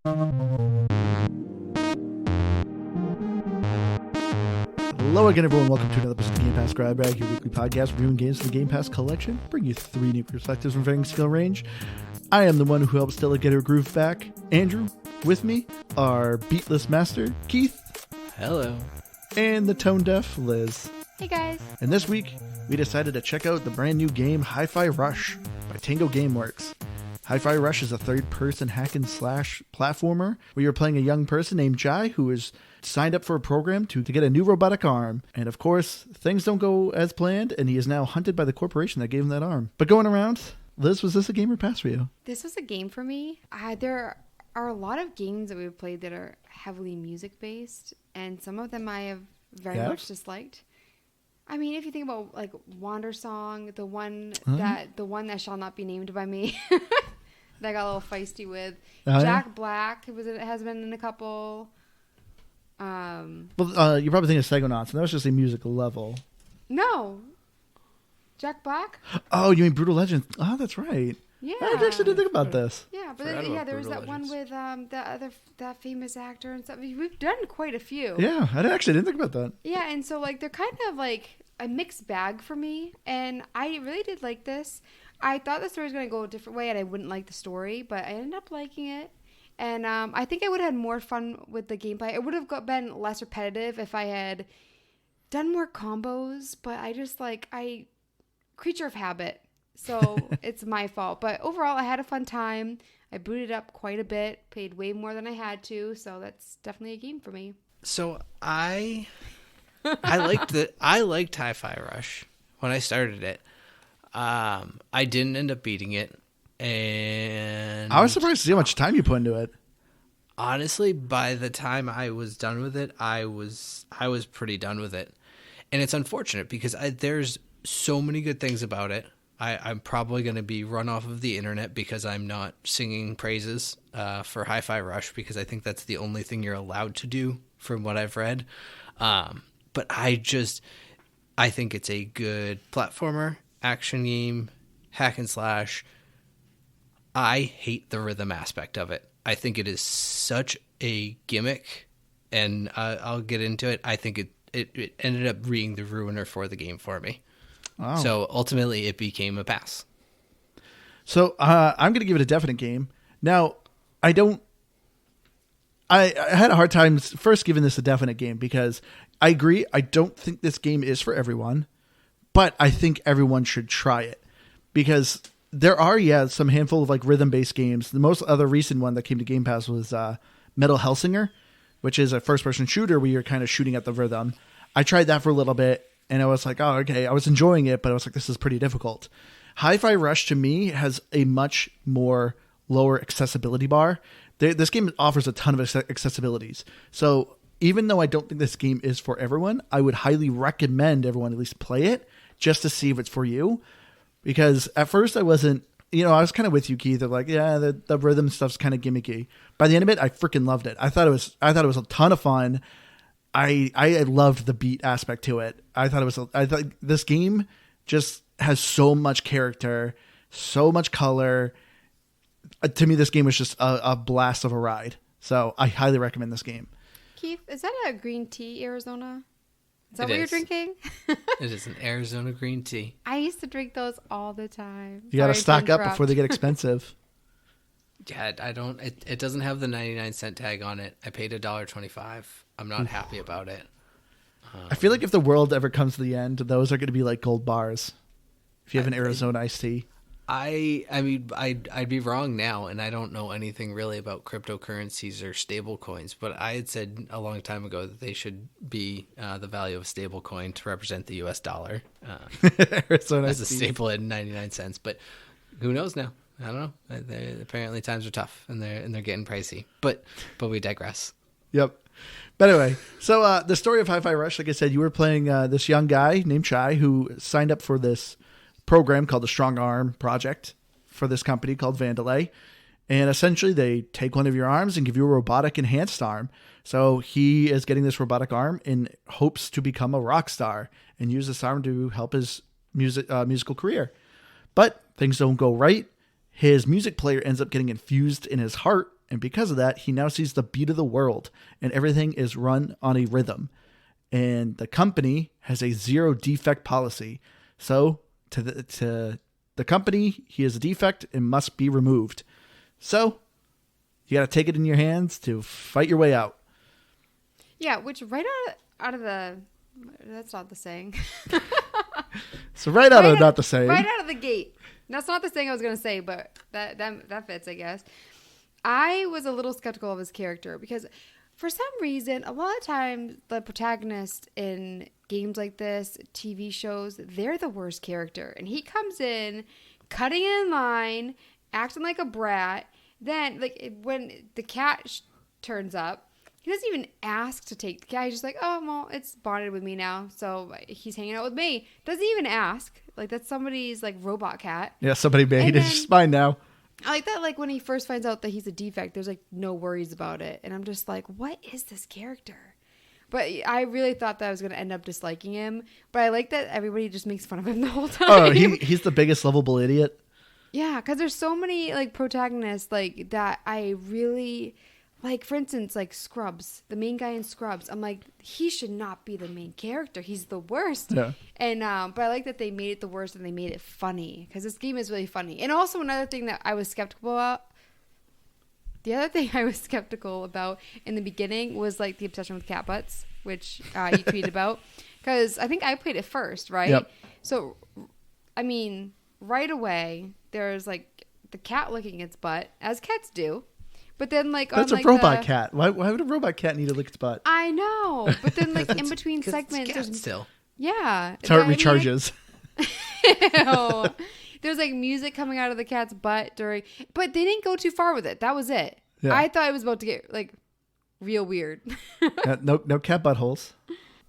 Hello again, everyone. Welcome to another episode of Game Pass Grab Bag, your weekly podcast reviewing games from the Game Pass collection. Bring you three new perspectives from varying skill range. I am the one who helps Stella get her groove back, Andrew. With me, our beatless master, Keith. Hello. And the tone deaf, Liz. Hey guys. And this week, we decided to check out the brand new game Hi-Fi Rush by Tango Gameworks. Hi-Fi Rush is a third-person hack-and-slash platformer where you're playing a young person named Jai who is signed up for a program to get a new robotic arm. And of course, things don't go as planned, and he is now hunted by the corporation that gave him that arm. But going around, Liz, was this a game or pass for you? This was a game for me. There are a lot of games that we've played that are heavily music-based, and some of them I have very much disliked. I mean, if you think about like Wander Song, the one that shall not be named by me, that I got a little feisty with. Jack Black has been in a couple. Well, you probably think of Psychonauts, and that was just a musical level. No, Jack Black. Oh, you mean Brutal Legend? Oh, that's right. Yeah, I actually didn't think about this. Yeah, but there was that one with that famous actor and stuff. We've done quite a few. Yeah, I actually didn't think about that. Yeah, and so like they're kind of like a mixed bag for me, and I really did like this. I thought the story was going to go a different way, and I wouldn't like the story, but I ended up liking it. And I think I would have had more fun with the gameplay. It would have been less repetitive if I had done more combos, but creature of habit. So it's my fault. But overall, I had a fun time. I booted up quite a bit, paid way more than I had to. So that's definitely a game for me. So I liked Hi-Fi Rush when I started it. I didn't end up beating it. And I was surprised to see how much time you put into it. Honestly, by the time I was done with it, I was pretty done with it. And it's unfortunate because there's so many good things about it. I'm probably going to be run off of the internet because I'm not singing praises for Hi-Fi Rush because I think that's the only thing you're allowed to do from what I've read. But I think it's a good platformer, action game, hack and slash. I hate the rhythm aspect of it. I think it is such a gimmick, and I'll get into it. I think it ended up being the ruiner for the game for me. Wow. So ultimately, it became a pass. So I'm going to give it a definite game. Now, I had a hard time first giving this a definite game because I agree. I don't think this game is for everyone, but I think everyone should try it because there are, some handful of like rhythm-based games. The most other recent one that came to Game Pass was Metal Hellsinger, which is a first-person shooter where you're kind of shooting at the rhythm. I tried that for a little bit, and I was like, oh, okay. I was enjoying it, but I was like, this is pretty difficult. Hi-Fi Rush, to me, has a much more lower accessibility bar. This game offers a ton of accessibilities. So even though I don't think this game is for everyone, I would highly recommend everyone at least play it just to see if it's for you. Because at first I wasn't, I was kind of with you, Keith. Of like, yeah, the rhythm stuff's kind of gimmicky. By the end of it, I freaking loved it. I thought it was a ton of fun. I loved the beat aspect to it. I thought this game just has so much character, so much color. To me, this game was just a blast of a ride. So I highly recommend this game. Keith, is that a green tea, Arizona? Is that what you're drinking? It is an Arizona green tea. I used to drink those all the time. You got to stock up before they get expensive. Yeah, I don't. It doesn't have the 99-cent tag on it. I paid $1.25. I'm not happy about it. I feel like if the world ever comes to the end, those are going to be like gold bars. If you have an Arizona iced tea. I mean, I'd be wrong now, and I don't know anything really about cryptocurrencies or stable coins, but I had said a long time ago that they should be the value of a stable coin to represent the U.S. dollar as a staple at 99 cents. But who knows now? I don't know. Apparently times are tough, and they're getting pricey. But we digress. Yep. But anyway, so the story of Hi-Fi Rush, like I said, you were playing this young guy named Chai who signed up for this program called the Strong Arm Project for this company called Vandelay. And essentially they take one of your arms and give you a robotic enhanced arm. So he is getting this robotic arm in hopes to become a rock star and use this arm to help his musical career. But things don't go right. His music player ends up getting infused in his heart And because of that, he now sees the beat of the world and everything is run on a rhythm. And the company has a zero defect policy. So to the company, he is a defect and must be removed. So you got to take it in your hands to fight your way out. Yeah, which right out of the... That's not the saying. So right out of not the saying. Right out of the gate. That's not the saying I was going to say, but that fits, I guess. I was a little skeptical of his character because for some reason, a lot of times the protagonists in games like this, TV shows, they're the worst character. And he comes in, cutting in line, acting like a brat. Then, like, when the cat turns up, he doesn't even ask to take the cat. He's just like, oh, well, it's bonded with me now, so he's hanging out with me. Doesn't even ask. Like, that's somebody's, like, robot cat. Yeah, somebody made it. It's mine now. I like that, like, when he first finds out that he's a defect, there's, like, no worries about it. And I'm just like, what is this character? But I really thought that I was going to end up disliking him. But I like that everybody just makes fun of him the whole time. Oh, he's the biggest lovable idiot. Yeah, because there's so many, like, protagonists, like, that I really... Like, for instance, like Scrubs, the main guy in Scrubs. I'm like, he should not be the main character. He's the worst. Yeah. And but I like that they made it the worst and they made it funny because this game is really funny. And also another thing that I was skeptical about. The other thing I was skeptical about in the beginning was like the obsession with cat butts, which you tweeted about. Because I think I played it first, right? Yep. So, I mean, right away, there's like the cat licking its butt, as cats do. But then, like, that's on, a like, robot cat. Why would a robot cat need to lick its butt? I know, but then, like, in between segments, there's still. Yeah, It's how it recharges. Ew. There's like music coming out of the cat's butt during, but they didn't go too far with it. That was it. Yeah. I thought it was about to get like real weird. No cat buttholes.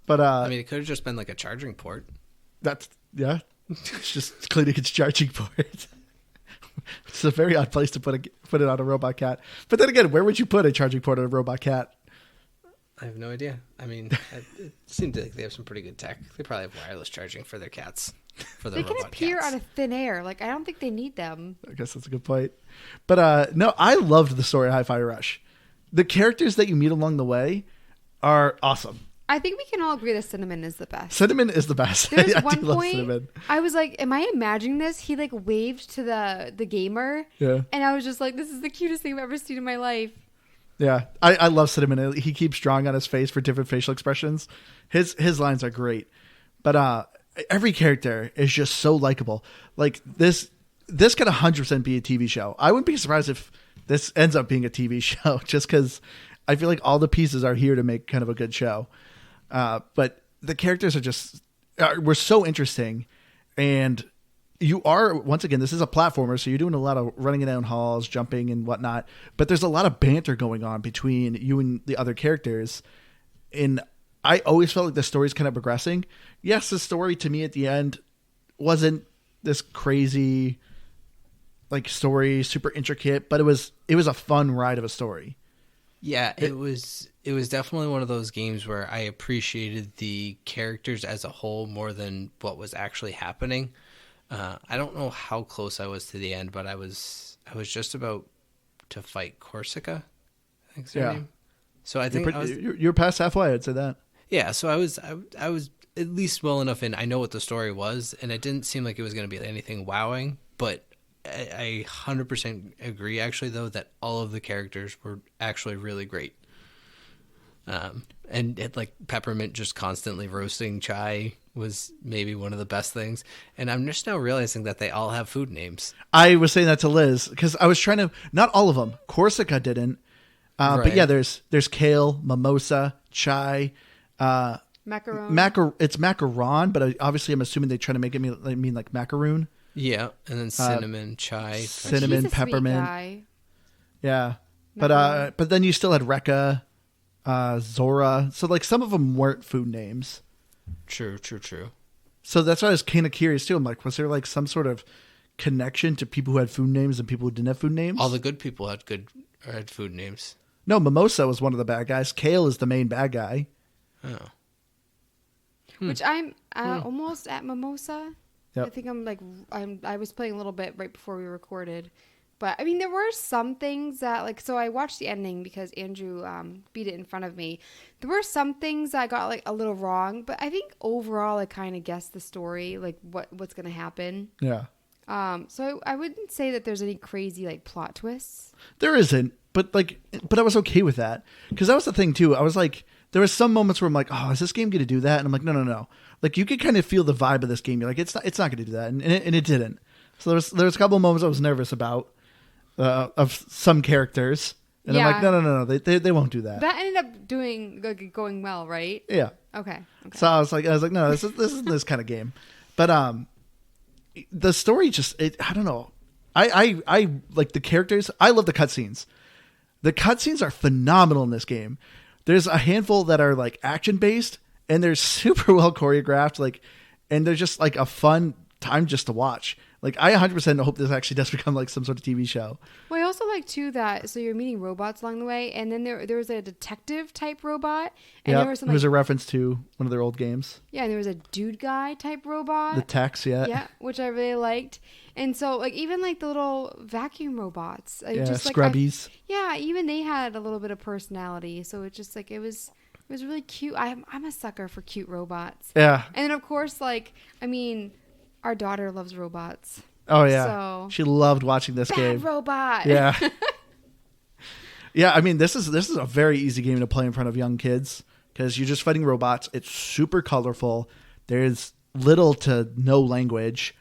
But I mean, it could have just been like a charging port. That's It's just cleaning its charging port. It's a very odd place to put it on a robot cat. But then again, where would you put a charging port on a robot cat? I have no idea. I mean, it seems like they have some pretty good tech. They probably have wireless charging for their cats. For their They can robot appear cats. out of thin air. Like, I don't think they need them. I guess that's a good point. But no, I loved the story of Hi-Fi Rush. The characters that you meet along the way are awesome. I think we can all agree that Cinnamon is the best. Cinnamon is the best. There's I one do love point Cinnamon. I was like, am I imagining this? He like waved to the gamer. Yeah. And I was just like, this is the cutest thing I've ever seen in my life. Yeah, I love Cinnamon. He keeps drawing on his face for different facial expressions. His lines are great. But every character is just so likable. Like this could 100% be a TV show. I wouldn't be surprised if this ends up being a TV show just because I feel like all the pieces are here to make kind of a good show. But the characters were so interesting, and you are, once again, this is a platformer, so you're doing a lot of running down halls, jumping and whatnot, but there's a lot of banter going on between you and the other characters. And I always felt like the story's kind of progressing. Yes, the story to me at the end wasn't this crazy like story, super intricate, but it was a fun ride of a story. Yeah, it was definitely one of those games where I appreciated the characters as a whole more than what was actually happening. I don't know how close I was to the end, but I was just about to fight Corsica, I think's her name. So I think you're past halfway. I'd say that. Yeah, so I was at least well enough in. I know what the story was, and it didn't seem like it was going to be anything wowing. But I 100% agree, actually, though, that all of the characters were actually really great. And like Peppermint just constantly roasting Chai was maybe one of the best things. And I'm just now realizing that they all have food names. I was saying that to Liz because I was trying to, not all of them. Corsica didn't. Right. But yeah, there's kale, mimosa, chai, Macaron. It's macaron, but obviously I'm assuming they try to make it mean like macaroon. Yeah, and then cinnamon, chai. Cinnamon, He's a peppermint. Sweet guy. Yeah. Macaron. But then you still had Rekka, Zora. So like some of them weren't food names. True. So that's why I was kind of curious too. I'm like, was there like some sort of connection to people who had food names and people who didn't have food names? All the good people had food names. No, Mimosa was one of the bad guys. Kale is the main bad guy. Oh. Which I'm almost at Mimosa. Yep. I think I was playing a little bit right before we recorded, But I mean, there were some things that like, so I watched the ending because Andrew beat it in front of me. There were some things that I got like a little wrong, but I think overall I kind of guessed the story, like what's going to happen. Yeah. So I wouldn't say that there's any crazy like plot twists. There isn't, but I was okay with that because that was the thing too. I was like, there was some moments where I'm like, oh, is this game going to do that? And I'm like, no. Like you could kind of feel the vibe of this game. You're like, it's not going to do that, and it didn't. So there was a couple of moments I was nervous about of some characters, and I'm like, no, they won't do that. That ended up going well, right? Yeah. Okay. So I was like, no, this is this kind of game, but the story just I don't know. I like the characters. I love the cutscenes. The cutscenes are phenomenal in this game. There's a handful that are like action based, and they're super well choreographed. Like, and they're just like a fun time just to watch. Like, I 100% hope this actually does become like some sort of TV show. Well, I also like too that so you're meeting robots along the way, and then there was a detective type robot, and there was some. It was a reference to one of their old games. Yeah, and there was a dude guy type robot. The Tex, yeah, which I really liked, and so like even like the little vacuum robots, just like scrubbies. Even they had a little bit of personality, so it just like it was really cute. I'm a sucker for cute robots. Yeah, and then of course like I mean. Our daughter loves robots. Oh yeah, so, she loved watching this game. Robot. Yeah, yeah. I mean, this is a very easy game to play in front of young kids because you're just fighting robots. It's super colorful. There's little to no language,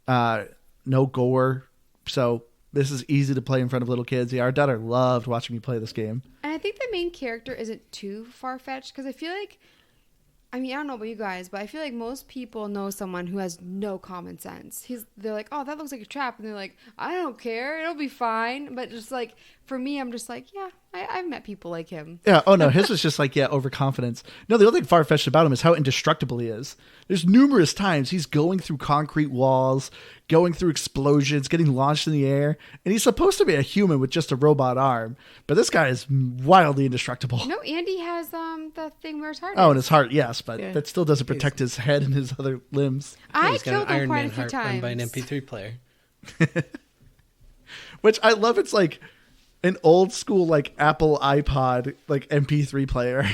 no gore. So this is easy to play in front of little kids. Yeah, our daughter loved watching me play this game. And I think the main character isn't too far fetched because I feel like. I mean, I don't know about you guys, but I feel like most people know someone who has no common sense. They're like, oh, that looks like a trap. And they're like, I don't care. It'll be fine. But just like, for me, I'm just like, yeah, I've met people like him. Yeah. Oh, no. His was just like, overconfidence. No, the other thing far-fetched about him is how indestructible he is. There's numerous times he's going through concrete walls, going through explosions, getting launched in the air. And he's supposed to be a human with just a robot arm. But this guy is wildly indestructible. No, Andy has the thing where his heart is. Oh, and his heart, yes. But that still doesn't protect his head and his other limbs. I killed him Iron quite Man a few heart run times. by an MP3 player. Which I love. It's like an old school like Apple iPod like MP3 player.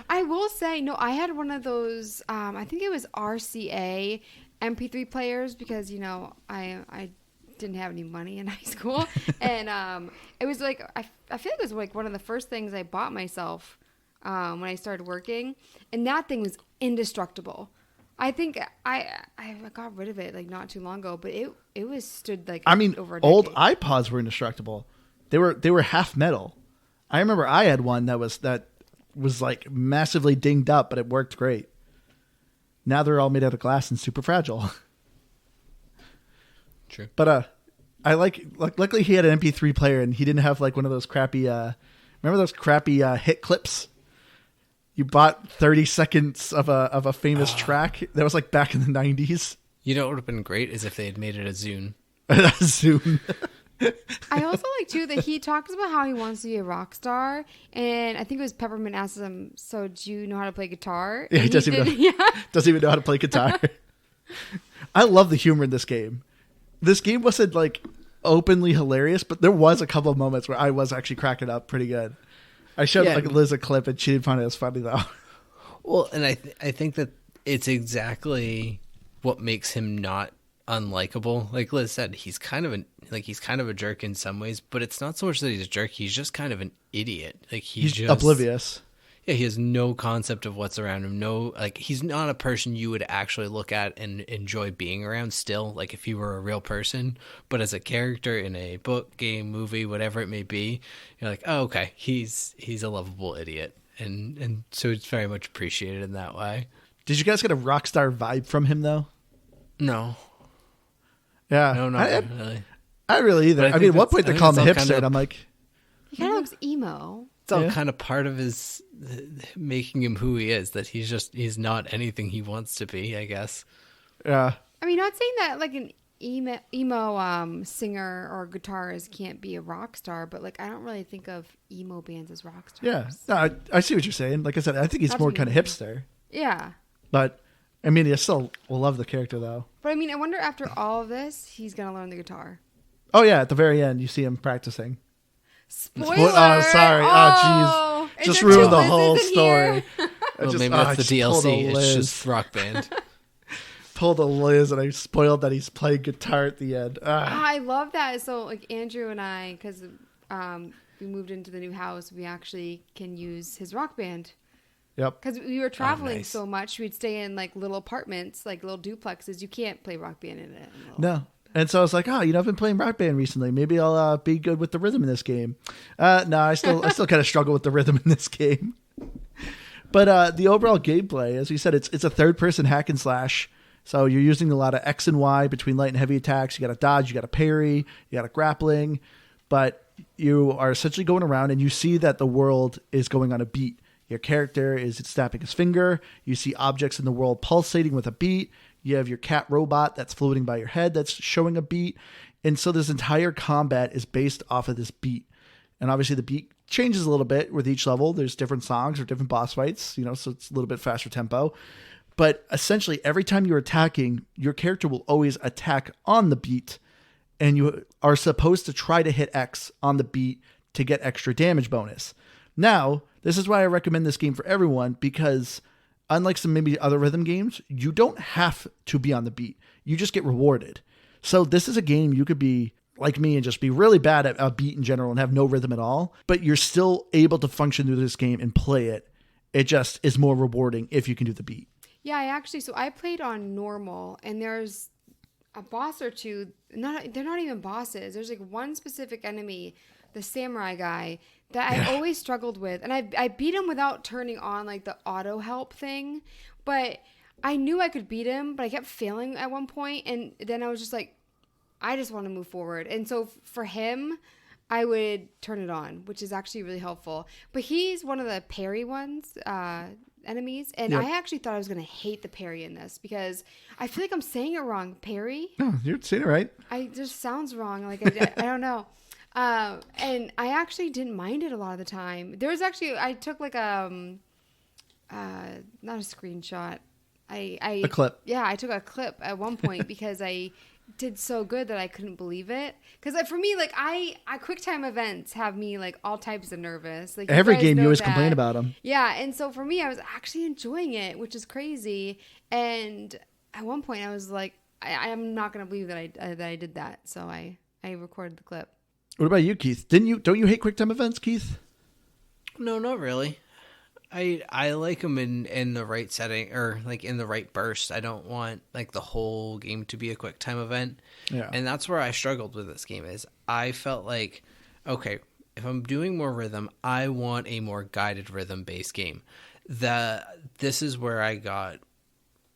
I will say, no, I had one of those. I think it was RCA MP3 players because I didn't have any money in high school, and it was like I feel like it was like one of the first things I bought myself when I started working, and that thing was indestructible. I think I got rid of it like not too long ago, but it was stood like over a decade. Old iPods were indestructible. They were half metal. I remember I had one that was like massively dinged up, but it worked great. Now they're all made out of glass and super fragile. True. But I like luckily he had an MP3 player and he didn't have like one of those crappy remember those crappy hit clips? You bought 30 seconds of a famous track that was like back in the 90s. You know what would have been great is if they had made it a Zune. A Zune. I also like too that he talks about how he wants to be a rock star, and I think it was Peppermint asked him, "So do you know how to play guitar?" Yeah, he doesn't even know how to play guitar. I love the humor in this game. This game wasn't like openly hilarious, but there was a couple of moments where I was actually cracking up pretty good. I showed like Liz a clip, and she didn't find it as funny though. Well, and I think that it's exactly what makes him not unlikable. Like Liz said, he's kind of a jerk in some ways, but it's not so much that he's a jerk. He's just kind of an idiot. Like he's just oblivious. Yeah, he has no concept of what's around him. He's not a person you would actually look at and enjoy being around still, like if he were a real person. But as a character in a book, game, movie, whatever it may be, you're like, oh, okay, he's a lovable idiot. And so it's very much appreciated in that way. Did you guys get a rock star vibe from him though? No. Yeah. No, not really. I really either. I mean, at one point they call him a hipster, and I'm like... He kind of looks emo. It's all kind of part of his making him who he is, that he's not anything he wants to be, I guess. Yeah. I mean, not saying that like an emo singer or guitarist can't be a rock star, but like I don't really think of emo bands as rock stars. Yeah. No, I see what you're saying. Like I said, I think he's more kind of hipster. Yeah. But, I mean, you still will love the character, though. But I mean, I wonder after all of this, he's going to learn the guitar. Oh yeah, at the very end, you see him practicing. Spoiler! Oh, sorry. Oh, jeez. Just ruined the whole story. Well, maybe that's the DLC. It's just Rock Band. Pulled a Liz, and I spoiled that he's playing guitar at the end. I love that. So, like, Andrew and I, because we moved into the new house, we actually can use his Rock Band. Yep. Because we were traveling so much, we'd stay in, like, little apartments, like little duplexes. You can't play Rock Band in it. No. And so I was like, I've been playing Rock Band recently. Maybe I'll be good with the rhythm in this game. No, I still kind of struggle with the rhythm in this game. But the overall gameplay, as we said, it's a third-person hack and slash. So you're using a lot of X and Y between light and heavy attacks. You got to dodge, you got to parry, you got to grappling. But you are essentially going around, and you see that the world is going on a beat. Your character is snapping his finger. You see objects in the world pulsating with a beat. You have your cat robot that's floating by your head that's showing a beat. And so this entire combat is based off of this beat. And obviously the beat changes a little bit with each level. There's different songs or different boss fights, so it's a little bit faster tempo. But essentially every time you're attacking, your character will always attack on the beat. And you are supposed to try to hit X on the beat to get extra damage bonus. Now, this is why I recommend this game for everyone, because unlike some maybe other rhythm games, you don't have to be on the beat. You just get rewarded. So this is a game you could be like me and just be really bad at a beat in general and have no rhythm at all, but you're still able to function through this game and play it. It just is more rewarding if you can do the beat. Yeah, so I played on normal, and there's a boss or two. They're not even bosses. There's like one specific enemy, the samurai guy, that I always struggled with. And I beat him without turning on like the auto help thing, but I knew I could beat him, but I kept failing at one point. And then I was just like, I just want to move forward. And so for him, I would turn it on, which is actually really helpful. But he's one of the parry ones, enemies. And Yep. I actually thought I was going to hate the parry in this because I feel like I'm saying it wrong. Parry? No, you're saying it right. It just sounds wrong. Like I don't know. And I actually didn't mind it a lot of the time. There was actually, I took like not a screenshot. A clip. Yeah, I took a clip at one point because I did so good that I couldn't believe it. Because for me, like I QuickTime events have me like all types of nervous. Like Every game you always complain about them. Yeah, and so for me, I was actually enjoying it, which is crazy. And at one point, I was like, I'm not gonna believe that I did that. So I recorded the clip. What about you, Keith? Don't you hate QuickTime events, Keith? No, not really. I like them in the right setting, or like in the right burst. I don't want like the whole game to be a quick time event. Yeah. And that's where I struggled with this game is I felt like, okay, if I'm doing more rhythm, I want a more guided rhythm based game. This is where I got,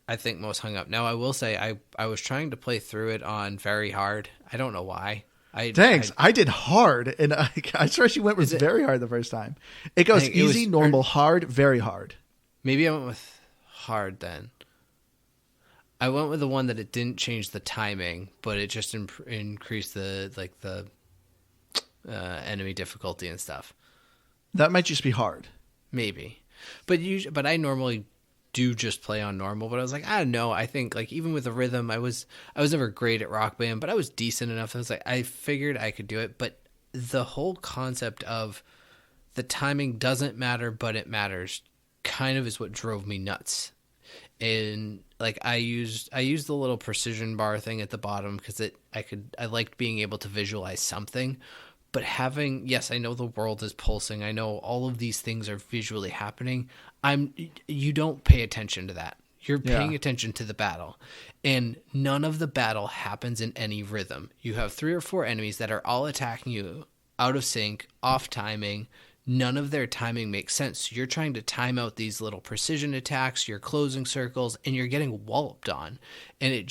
I think, most hung up. Now I will say I was trying to play through it on very hard. I don't know why. Thanks. I did hard, and I swear she went with very hard the first time. It goes easy, normal, hard, very hard. Maybe I went with hard then. I went with the one that it didn't change the timing, but it just increased the enemy difficulty and stuff. That might just be hard. Maybe, but I normally do just play on normal, but I was like, I don't know. I think like even with the rhythm, I was never great at Rock Band, but I was decent enough. I was like, I figured I could do it. But the whole concept of the timing doesn't matter, but it matters, kind of is what drove me nuts. And like I used the little precision bar thing at the bottom because I liked being able to visualize something. But yes, I know the world is pulsing. I know all of these things are visually happening. You don't pay attention to that. You're paying attention to the battle. And none of the battle happens in any rhythm. You have 3 or 4 enemies that are all attacking you out of sync, off timing. None of their timing makes sense. So you're trying to time out these little precision attacks, your closing circles, and you're getting walloped on. And it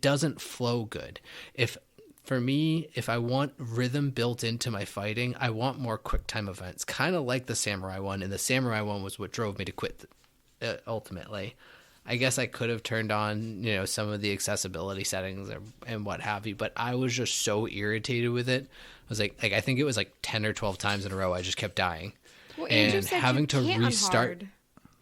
doesn't flow good. For me, if I want rhythm built into my fighting, I want more quick time events, kind of like the Samurai one. And the Samurai one was what drove me to quit ultimately. I guess I could have turned on, some of the accessibility settings and what have you, but I was just so irritated with it. I was like I think it was like 10 or 12 times in a row I just kept dying. Well, Andrew and said having to can't restart. On hard.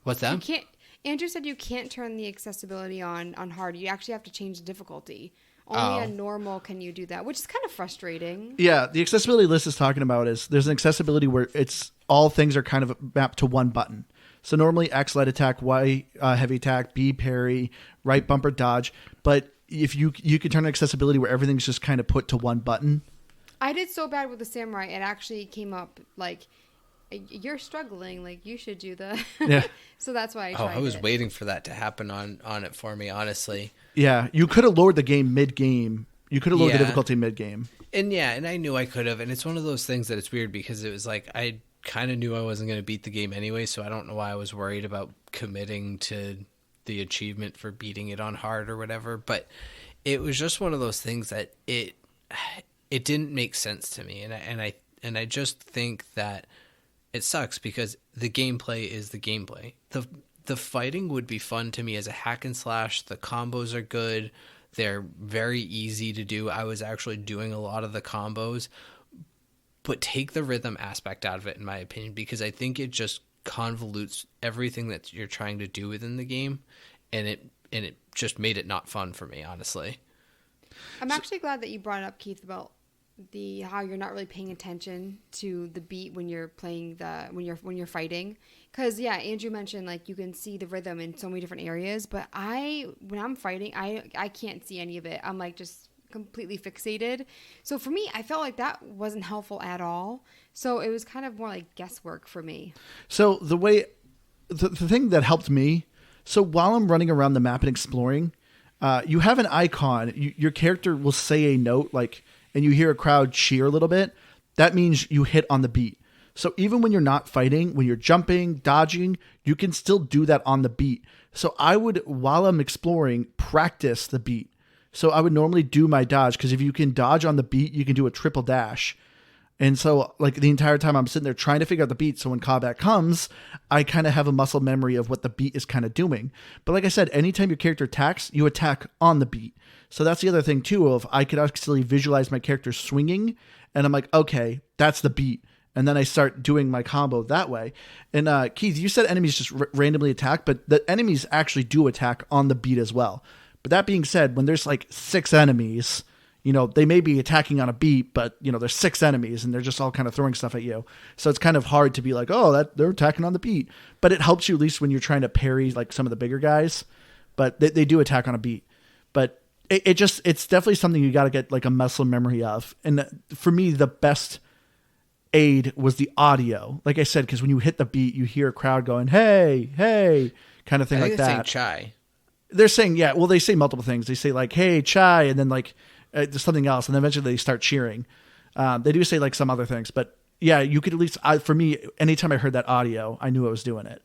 What's that? Andrew said you can't turn the accessibility on hard. You actually have to change the difficulty. Only on normal can you do that, which is kind of frustrating. Yeah, the accessibility list is talking about is there's an accessibility where it's all things are kind of mapped to one button. So normally X light attack, Y heavy attack, B parry, right bumper dodge. But if you could turn accessibility where everything's just kind of put to one button. I did so bad with the samurai, it actually came up like, you're struggling, like you should do the. Yeah. So that's why I tried I was it. waiting for that to happen on it for me, honestly. Yeah, you could have lowered the game mid-game. You could have lowered the difficulty mid-game. And I knew I could have. And it's one of those things that it's weird because it was like I kind of knew I wasn't going to beat the game anyway, so I don't know why I was worried about committing to the achievement for beating it on hard or whatever. But it was just one of those things that it didn't make sense to me, and I just think that it sucks because the gameplay is the gameplay. The fighting would be fun to me as a hack and slash. The combos are good. They're very easy to do. I was actually doing a lot of the combos, but take the rhythm aspect out of it, in my opinion, because I think it just convolutes everything that you're trying to do within the game, and it just made it not fun for me, honestly. I'm actually glad that you brought it up, Keith, about how you're not really paying attention to the beat when you're playing when you're fighting, because Andrew mentioned like you can see the rhythm in so many different areas, but when I'm fighting I can't see any of it. I'm like just completely fixated, so for me I felt like that wasn't helpful at all, so it was kind of more like guesswork for me. So the thing that helped me, so while I'm running around the map and exploring, you have an icon. Your character will say a note, like, and you hear a crowd cheer a little bit. That means you hit on the beat. So even when you're not fighting, when you're jumping, dodging, you can still do that on the beat. So I would, while I'm exploring, practice the beat. So I would normally do my dodge, because if you can dodge on the beat, you can do a triple dash. And so, like, the entire time I'm sitting there trying to figure out the beat, so when combat comes, I kind of have a muscle memory of what the beat is kind of doing. But like I said, anytime your character attacks, you attack on the beat. So that's the other thing, too, of I could actually visualize my character swinging, and I'm like, okay, that's the beat. And then I start doing my combo that way. And Keith, you said enemies just randomly attack, but the enemies actually do attack on the beat as well. But that being said, when there's like 6 enemies... they may be attacking on a beat, but, there's 6 enemies and they're just all kind of throwing stuff at you. So it's kind of hard to be like, oh, they're attacking on the beat. But it helps you at least when you're trying to parry like some of the bigger guys. But they do attack on a beat. But it's definitely something you got to get like a muscle memory of. And for me, the best aid was the audio. Like I said, because when you hit the beat, you hear a crowd going, hey, hey, kind of thing like that. Saying chai. They're saying, yeah, well, they say multiple things. They say like, hey, chai, and then like, there's something else, and then eventually they start cheering. They do say like some other things, but yeah, you could at least, for me, anytime I heard that audio, I knew I was doing it.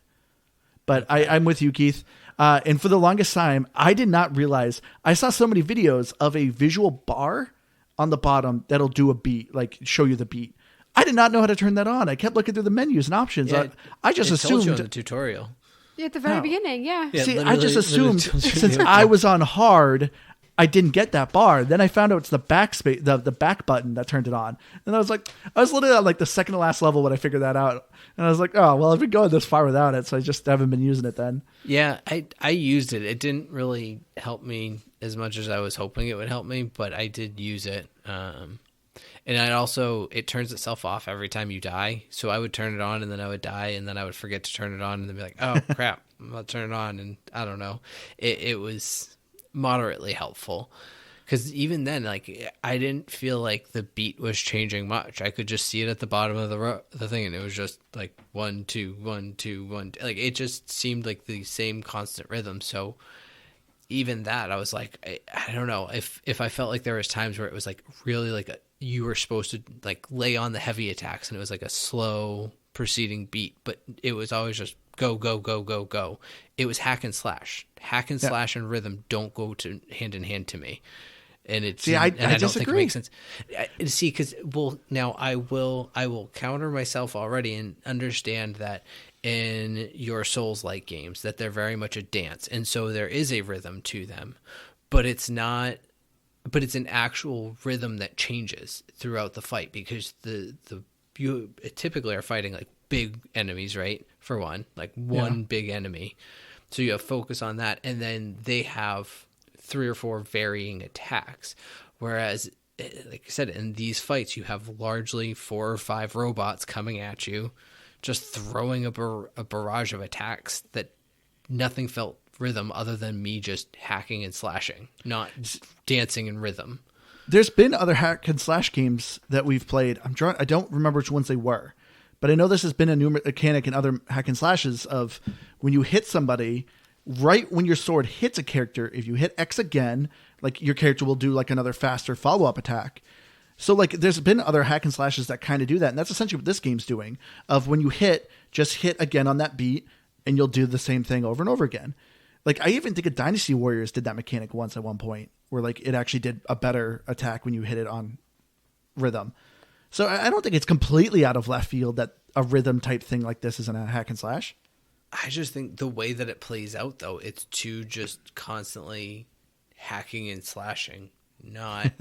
But I'm with you, Keith. And for the longest time, I did not realize, I saw so many videos of a visual bar on the bottom that'll do a beat, like show you the beat. I did not know how to turn that on. I kept looking through the menus and options. Yeah, I just assumed. Told you in the tutorial. Yeah, at the very beginning, yeah. See, I just assumed since I was on hard, I didn't get that bar. Then I found out it's the backspace, the back button that turned it on. And I was literally on like the second to last level when I figured that out. And I was like, oh, well, I've been going this far without it, so I just haven't been using it then. Yeah, I used it. It didn't really help me as much as I was hoping it would help me, but I did use it. And it turns itself off every time you die. So I would turn it on and then I would die and then I would forget to turn it on and then be like, oh crap, I'm about to turn it on. And I don't know. It was moderately helpful, because even then, like, I didn't feel like the beat was changing much. I could just see it at the bottom of the thing, and it was just like 1 2 1 2 1. Like, it just seemed like the same constant rhythm. So even that, I was like, I don't know if I felt like there was times where it was like really like you were supposed to like lay on the heavy attacks, and it was like a slow proceeding beat, but it was always just go, go, go, go, go. It was hack and slash. Hack and slash and rhythm don't go to hand in hand to me. And it's I don't think it disagree. makes sense. See, because now I will counter myself already and understand that in your Souls-like games that they're very much a dance, and so there is a rhythm to them, but it's not. But it's an actual rhythm that changes throughout the fight, because you typically are fighting like big enemies, right? For one, like one big enemy. So you have focus on that. And then they have 3 or 4 varying attacks. Whereas, like I said, in these fights, you have largely 4 or 5 robots coming at you, just throwing a barrage of attacks that nothing felt rhythm other than me just hacking and slashing, not dancing in rhythm. There's been other hack and slash games that we've played. I don't remember which ones they were, but I know this has been a new mechanic in other hack and slashes of when you hit somebody, right when your sword hits a character, if you hit X again, like your character will do like another faster follow-up attack. So like there's been other hack and slashes that kind of do that. And that's essentially what this game's doing, of when you hit, just hit again on that beat and you'll do the same thing over and over again. Like I even think a Dynasty Warriors did that mechanic once at one point where like it actually did a better attack when you hit it on rhythm. So I don't think it's completely out of left field that a rhythm type thing like this is in a hack and slash. I just think the way that it plays out, though, it's too just constantly hacking and slashing, not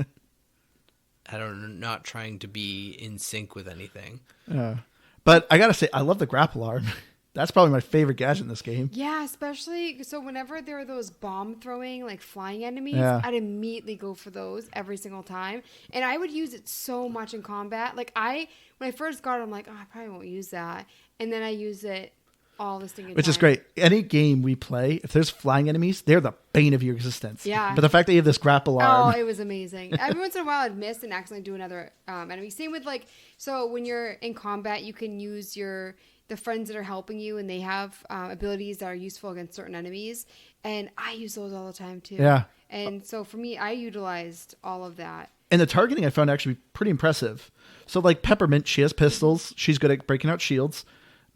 not trying to be in sync with anything. But I gotta say, I love the grapple arm. That's probably my favorite gadget in this game. Yeah, especially so whenever there are those bomb throwing like flying enemies, I'd immediately go for those every single time. And I would use it so much in combat. Like when I first got it, I'm like, oh, I probably won't use that. And then I use it all this thing. Which is great. Any game we play, if there's flying enemies, they're the bane of your existence. Yeah. But the fact that you have this grapple arm. Oh, it was amazing. Every once in a while I'd miss and accidentally do another enemy. Same with like, so when you're in combat, you can use the friends that are helping you and they have abilities that are useful against certain enemies. And I use those all the time too. Yeah. And so for me, I utilized all of that. And the targeting I found actually pretty impressive. So like Peppermint, she has pistols. She's good at breaking out shields.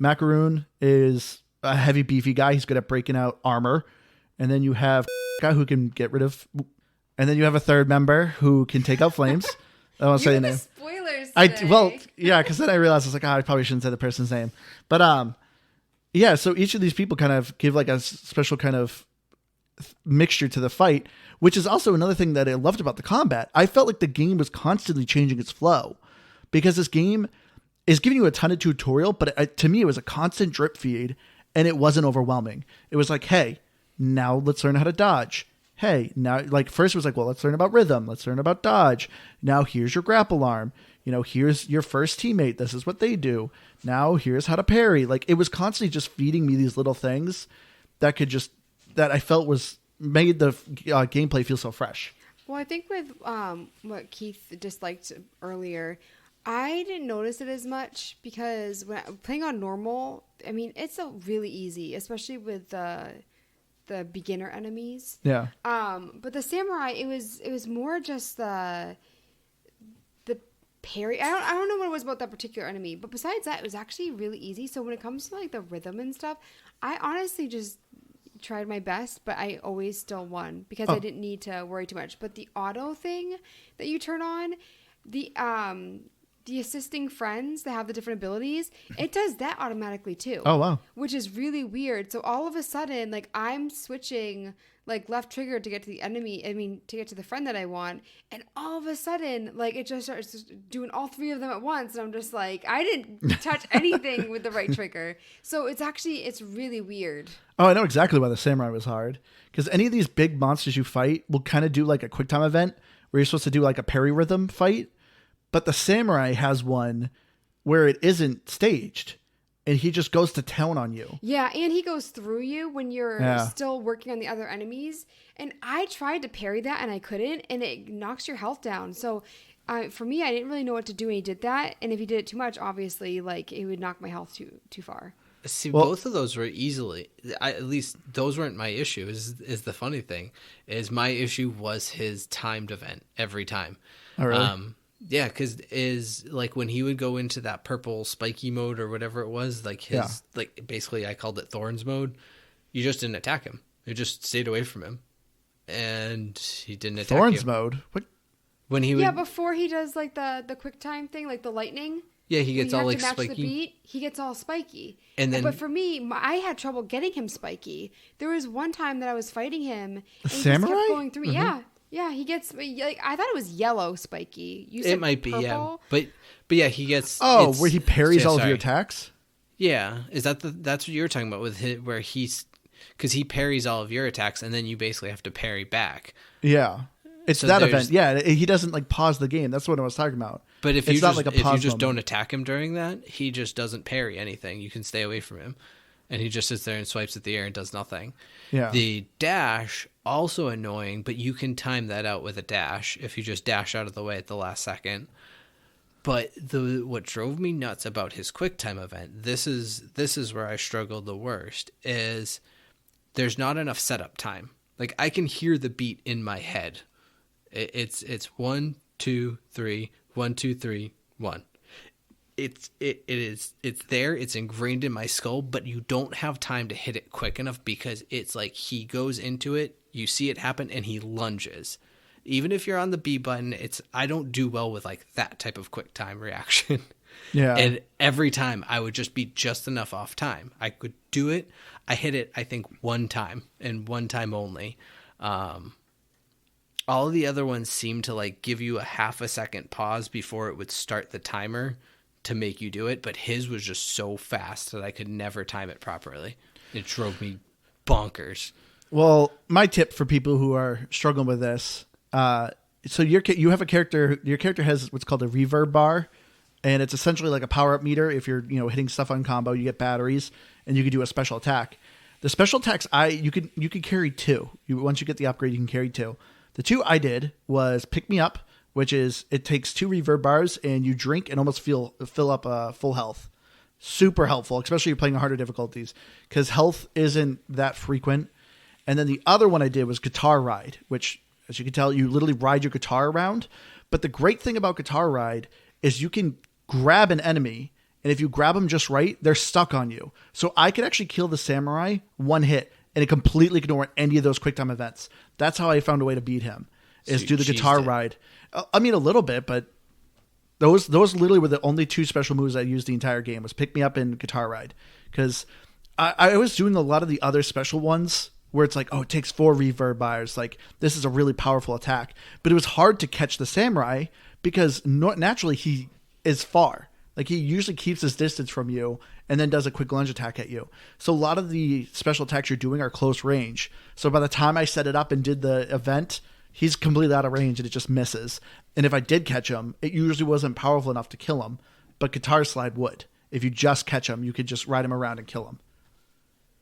Macaroon is a heavy, beefy guy. He's good at breaking out armor. And then you have guy who can get rid of... And then you have a third member who can take out flames. I won't say the name. Spoilers Well, yeah, because then I realized I was like, I probably shouldn't say the person's name. But yeah, so each of these people kind of give like a special kind of mixture to the fight, which is also another thing that I loved about the combat. I felt like the game was constantly changing its flow because this game is giving you a ton of tutorial, but to me, it was a constant drip feed and it wasn't overwhelming. It was like, hey, now let's learn how to dodge. Hey, now, like, first it was like, well, let's learn about rhythm. Let's learn about dodge. Now here's your grapple arm. You know, here's your first teammate. This is what they do. Now here's how to parry. Like, it was constantly just feeding me these little things that I felt made the gameplay feel so fresh. Well, I think with what Keith disliked earlier, I didn't notice it as much because when playing on normal, I mean, it's really easy, especially with the beginner enemies. Yeah. But the samurai, it was more just the parry. I don't know what it was about that particular enemy, but besides that, it was actually really easy. So when it comes to like the rhythm and stuff, I honestly just tried my best, but I always still won because I didn't need to worry too much. But the auto thing that you turn on, the assisting friends that have the different abilities, it does that automatically too. Oh, wow. Which is really weird. So all of a sudden, like, I'm switching like left trigger to get to the enemy, to get to the friend that I want, and all of a sudden, like, it just starts doing all 3 of them at once, and I'm just like, I didn't touch anything with the right trigger. So it's really weird. Oh, I know exactly why the samurai was hard. Because any of these big monsters you fight will kind of do like a quick time event where you're supposed to do like a parry rhythm fight. But the samurai has one where it isn't staged and he just goes to town on you. Yeah, and he goes through you when you're still working on the other enemies. And I tried to parry that and I couldn't, and it knocks your health down. So for me, I didn't really know what to do when he did that. And if he did it too much, obviously, like, it would knock my health too far. See, both of those were easily, at least those weren't my issue. Is the funny thing is my issue was his timed event every time. Oh, really? Yeah, because is like when he would go into that purple spiky mode or whatever it was, like his like basically I called it Thorns mode. You just didn't attack him. You just stayed away from him, and he didn't attack Thorns you. mode. What? When he would, before he does like the quick time thing, like the lightning. Yeah, he gets all like match spiky. The beat, he gets all spiky. And then, but for me, I had trouble getting him spiky. There was one time that I was fighting him, and he samurai? just kept going through. Mm-hmm. Yeah, he gets like, I thought it was yellow spiky. You said it might purple? be, yeah, but yeah, he gets. Oh, where he parries all of your attacks. Yeah, is that that's what you were talking about with his, where he's because he parries all of your attacks, and then you basically have to parry back. Yeah. It's So that there's- event. Yeah, he doesn't like pause the game. That's what I was talking about. But if It's you not just, like a if you pause just don't moment. attack him during that, he just doesn't parry anything. You can stay away from him, and he just sits there and swipes at the air and does nothing. Yeah. The dash, also annoying, but you can time that out with a dash if you just dash out of the way at the last second. But what drove me nuts about his quick time event, this is where I struggled the worst, is there's not enough setup time. Like, I can hear the beat in my head. It's 1, 2, 3, 1, 2, 3, 1. It's there. It's ingrained in my skull, but you don't have time to hit it quick enough because it's like he goes into it, you see it happen, and he lunges. Even if you're on the B button, I don't do well with like that type of quick time reaction. Yeah. And every time I would just be just enough off time. I could do it. I hit it, I think, one time and one time only. All of the other ones seem to like give you a half a second pause before it would start the timer to make you do it. But his was just so fast that I could never time it properly. It drove me bonkers. Well, my tip for people who are struggling with this, so you have a character. Your character has what's called a reverb bar, and it's essentially like a power up meter. If you're hitting stuff on combo, you get batteries, and you can do a special attack. The special attacks you could carry 2. Once you get the upgrade, you can carry 2. The 2 I did was Pick Me Up, which is it takes 2 reverb bars and you drink and almost fill up full health. Super helpful, especially if you're playing harder difficulties, because health isn't that frequent. And then the other one I did was Guitar Ride, which, as you can tell, you literally ride your guitar around. But the great thing about Guitar Ride is you can grab an enemy, and if you grab them just right, they're stuck on you. So I could actually kill the samurai one hit, and it completely ignore any of those quick time events. That's how I found a way to beat him, is So do the you Guitar cheesed it. Ride. I mean, a little bit, but those literally were the only 2 special moves I used the entire game, was Pick Me Up and Guitar Ride. Because I was doing a lot of the other special ones where it's like, oh, it takes 4 reverb bars. Like, this is a really powerful attack. But it was hard to catch the samurai because naturally he is far. Like, he usually keeps his distance from you and then does a quick lunge attack at you. So a lot of the special attacks you're doing are close range. So by the time I set it up and did the event, he's completely out of range and it just misses. And if I did catch him, it usually wasn't powerful enough to kill him. But Guitar Slide would. If you just catch him, you could just ride him around and kill him.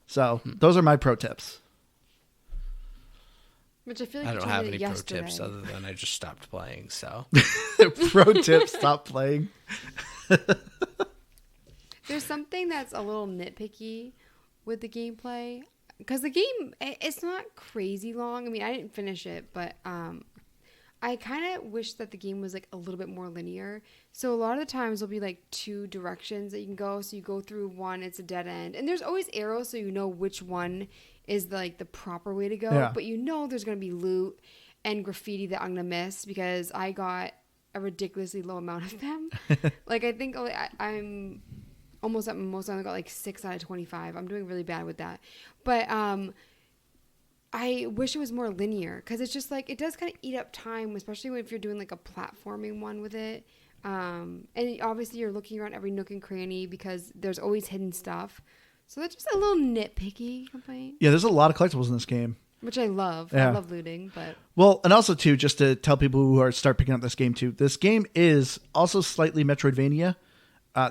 So those are my pro tips. Which I feel like I you don't told have me any yesterday. pro tips other than I just stopped playing. So Pro tip, stop playing. There's something that's a little nitpicky with the gameplay, because the game, it's not crazy long. I mean, I didn't finish it, but I kind of wish that the game was like a little bit more linear. So a lot of the times there'll be like 2 directions that you can go. So you go through one, it's a dead end, and there's always arrows, so you know which one is like the proper way to go. Yeah. But you know there's gonna be loot and graffiti that I'm gonna miss because I got a ridiculously low amount of them. Like, I think I'm almost at my most. I only got like 6 out of 25. I'm doing really bad with that. But I wish it was more linear, because it's just like, it does kind of eat up time, especially if you're doing like a platforming one with it. And obviously you're looking around every nook and cranny because there's always hidden stuff. So that's just a little nitpicky complaint, Yeah, there's a lot of collectibles in this game. which I love. Yeah. I love looting, but Well, and also, too, just to tell people who are start picking up this game, too, this game is also slightly Metroidvania.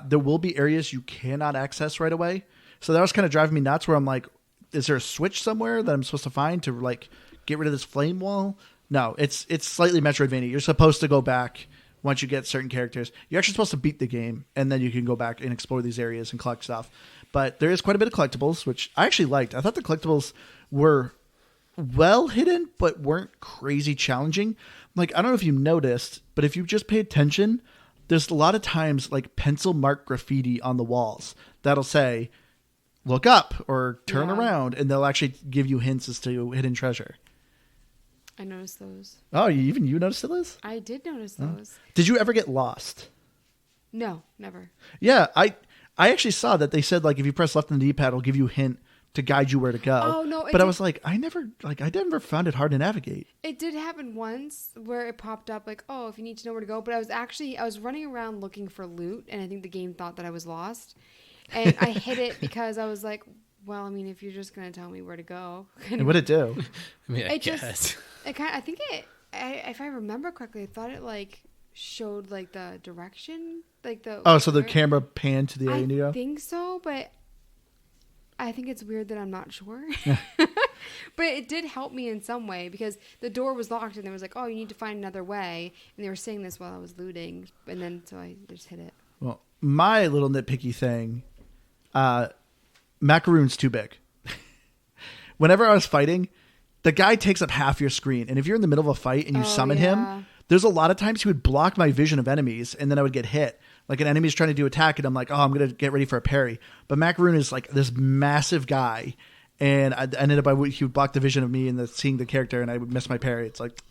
There will be areas you cannot access right away. So that was kind of driving me nuts, where I'm like, is there a switch somewhere that I'm supposed to find to, like, get rid of this flame wall? No, it's slightly Metroidvania. You're supposed to go back once you get certain characters. You're actually supposed to beat the game, and then you can go back and explore these areas and collect stuff. But there is quite a bit of collectibles, which I actually liked. I thought the collectibles were well hidden, but weren't crazy challenging. Like, I don't know if you noticed, but if you just pay attention, there's a lot of times like pencil mark graffiti on the walls that'll say, look up or turn around, and they'll actually give you hints as to hidden treasure. I noticed those. Oh, you noticed those? I did notice those. Did you ever get lost? No, never. Yeah, I actually saw that they said, like, if you press left on the D-pad, it'll give you a hint to guide you where to go. Oh, no, it but I did- was like, I never found it hard to navigate. It did happen once where it popped up like, oh, if you need to know where to go. But I was running around looking for loot, and I think the game thought that I was lost. And I hit it because I was like, Well, I mean, if you're just gonna tell me where to go, And what'd it do? I mean, I it guess. just, it kind of, I think it, if I remember correctly, I thought it like showed like the direction, like the. Oh, so the camera panned to the area you I go? think so, but I think it's weird that I'm not sure. But it did help me in some way because the door was locked and there was like, oh, you need to find another way. And they were saying this while I was looting. And then so I just hit it. Well, my little nitpicky thing, macaroon's too big. Whenever I was fighting, the guy takes up half your screen. And if you're in the middle of a fight and you summon him, there's a lot of times he would block my vision of enemies and then I would get hit. Like an enemy's trying to do attack and I'm like, oh, I'm going to get ready for a parry. But macaroon is like this massive guy. And I ended up, he would block the vision of me and seeing the character and I would miss my parry. It's like,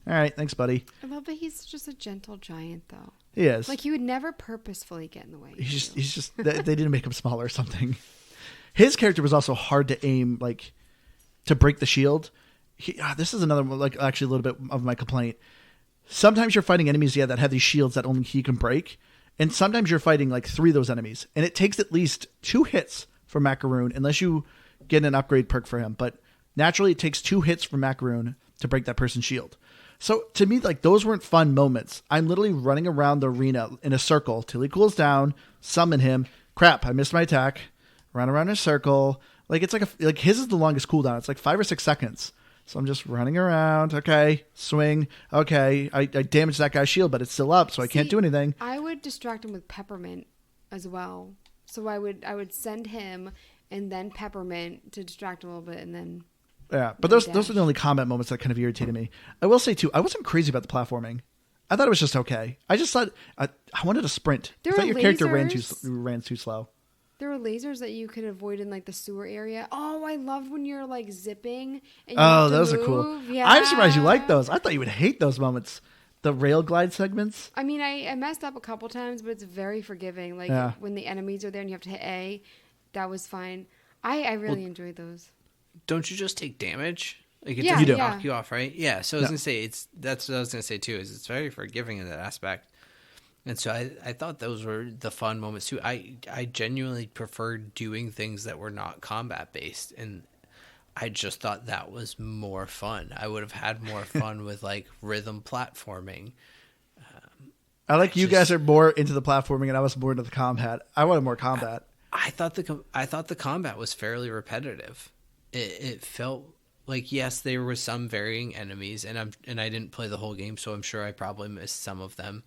all right, thanks, buddy. I love that he's just a gentle giant, though. He is. Like, he would never purposefully get in the way. He's just they didn't make him smaller or something. His character was also hard to aim, like, to break the shield. This is another one, like, actually a little bit of my complaint. Sometimes you're fighting enemies, that have these shields that only he can break. And sometimes you're fighting, like, 3 of those enemies. And it takes at least 2 hits for Macaroon, unless you get an upgrade perk for him. But naturally, it takes 2 hits for Macaroon to break that person's shield. So to me, like, those weren't fun moments. I'm literally running around the arena in a circle till he cools down, summon him. Crap, I missed my attack. Run around in a circle. Like, it's like his is the longest cooldown. It's like 5 or 6 seconds. So I'm just running around. Okay, swing. Okay, I damaged that guy's shield, but it's still up, so I can't do anything. I would distract him with peppermint as well. So I would send him and then peppermint to distract him a little bit, and then. Yeah, but those are the only combat moments that kind of irritated me. I will say too, I wasn't crazy about the platforming. I thought it was just okay. I just thought I wanted to sprint. I thought your character ran too slow. There were lasers that you could avoid in like the sewer area. Oh, I loved when you're like zipping. And those are cool. Yeah. I'm surprised you like those. I thought you would hate those moments. The rail glide segments. I mean, I messed up a couple times, but it's very forgiving. Like when the enemies are there and you have to hit A, that was fine. I really enjoyed those. Don't you just take damage? Like it doesn't knock you off, right? Yeah. So I was gonna say that's what I was gonna say too. Is it's very forgiving in that aspect. And so I thought those were the fun moments too. I genuinely preferred doing things that were not combat based, and I just thought that was more fun. I would have had more fun with like rhythm platforming. You guys are more into the platforming, and I was more into the combat. I wanted more combat. I thought the combat was fairly repetitive. It felt like, yes, there were some varying enemies, and I didn't play the whole game, so I'm sure I probably missed some of them.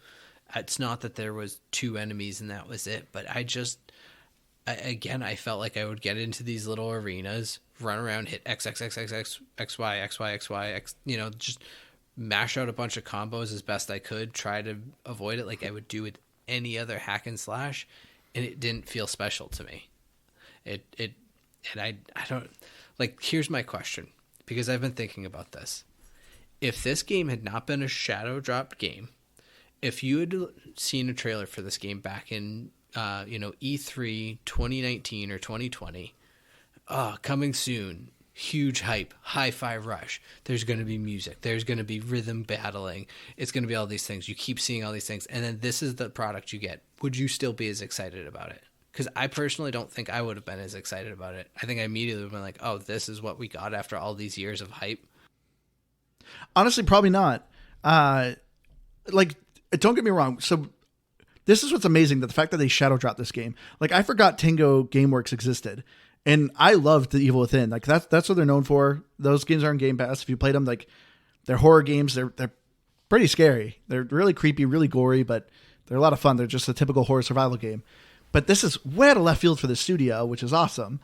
It's not that there was 2 enemies and that was it, but I felt like I would get into these little arenas, run around, hit X, X, X, X, X, X, Y, X, Y, X, Y, X, just mash out a bunch of combos as best I could, try to avoid it like I would do with any other hack and slash, and it didn't feel special to me. And I don't, like, here's my question, because I've been thinking about this. If this game had not been a shadow dropped game, if you had seen a trailer for this game back in, E3 2019 or 2020, coming soon, huge hype, hi-fi rush, there's going to be music, there's going to be rhythm battling, it's going to be all these things. You keep seeing all these things, and then this is the product you get. Would you still be as excited about it? Because I personally don't think I would have been as excited about it. I think I immediately would have been like, oh, this is what we got after all these years of hype. Honestly, probably not. Don't get me wrong. So this is what's amazing, that the fact that they shadow dropped this game. Like, I forgot Tango Gameworks existed, and I loved The Evil Within. Like, that's what they're known for. Those games are on Game Pass. If you played them, like, they're horror games. They're pretty scary. They're really creepy, really gory, but they're a lot of fun. They're just a typical horror survival game. But this is way out of left field for the studio, which is awesome.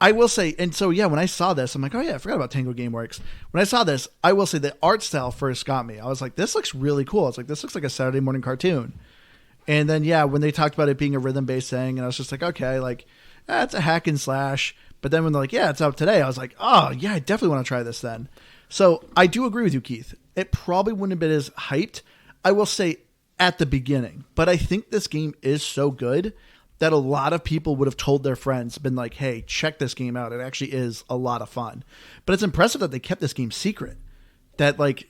I will say, and so, yeah, when I saw this, I'm like, oh, yeah, I forgot about Tango Gameworks. When I saw this, I will say the art style first got me. I was like, this looks really cool. I was like, this looks like a Saturday morning cartoon. And then, yeah, when they talked about it being a rhythm-based thing, and I was just like, okay, like, it's a hack and slash. But then when they're like, yeah, it's out today, I was like, oh, yeah, I definitely want to try this then. So I do agree with you, Keith. It probably wouldn't have been as hyped, I will say, at the beginning. But I think this game is so good that a lot of people would have told their friends, been like, hey, check this game out. It actually is a lot of fun. But it's impressive that they kept this game secret. That, like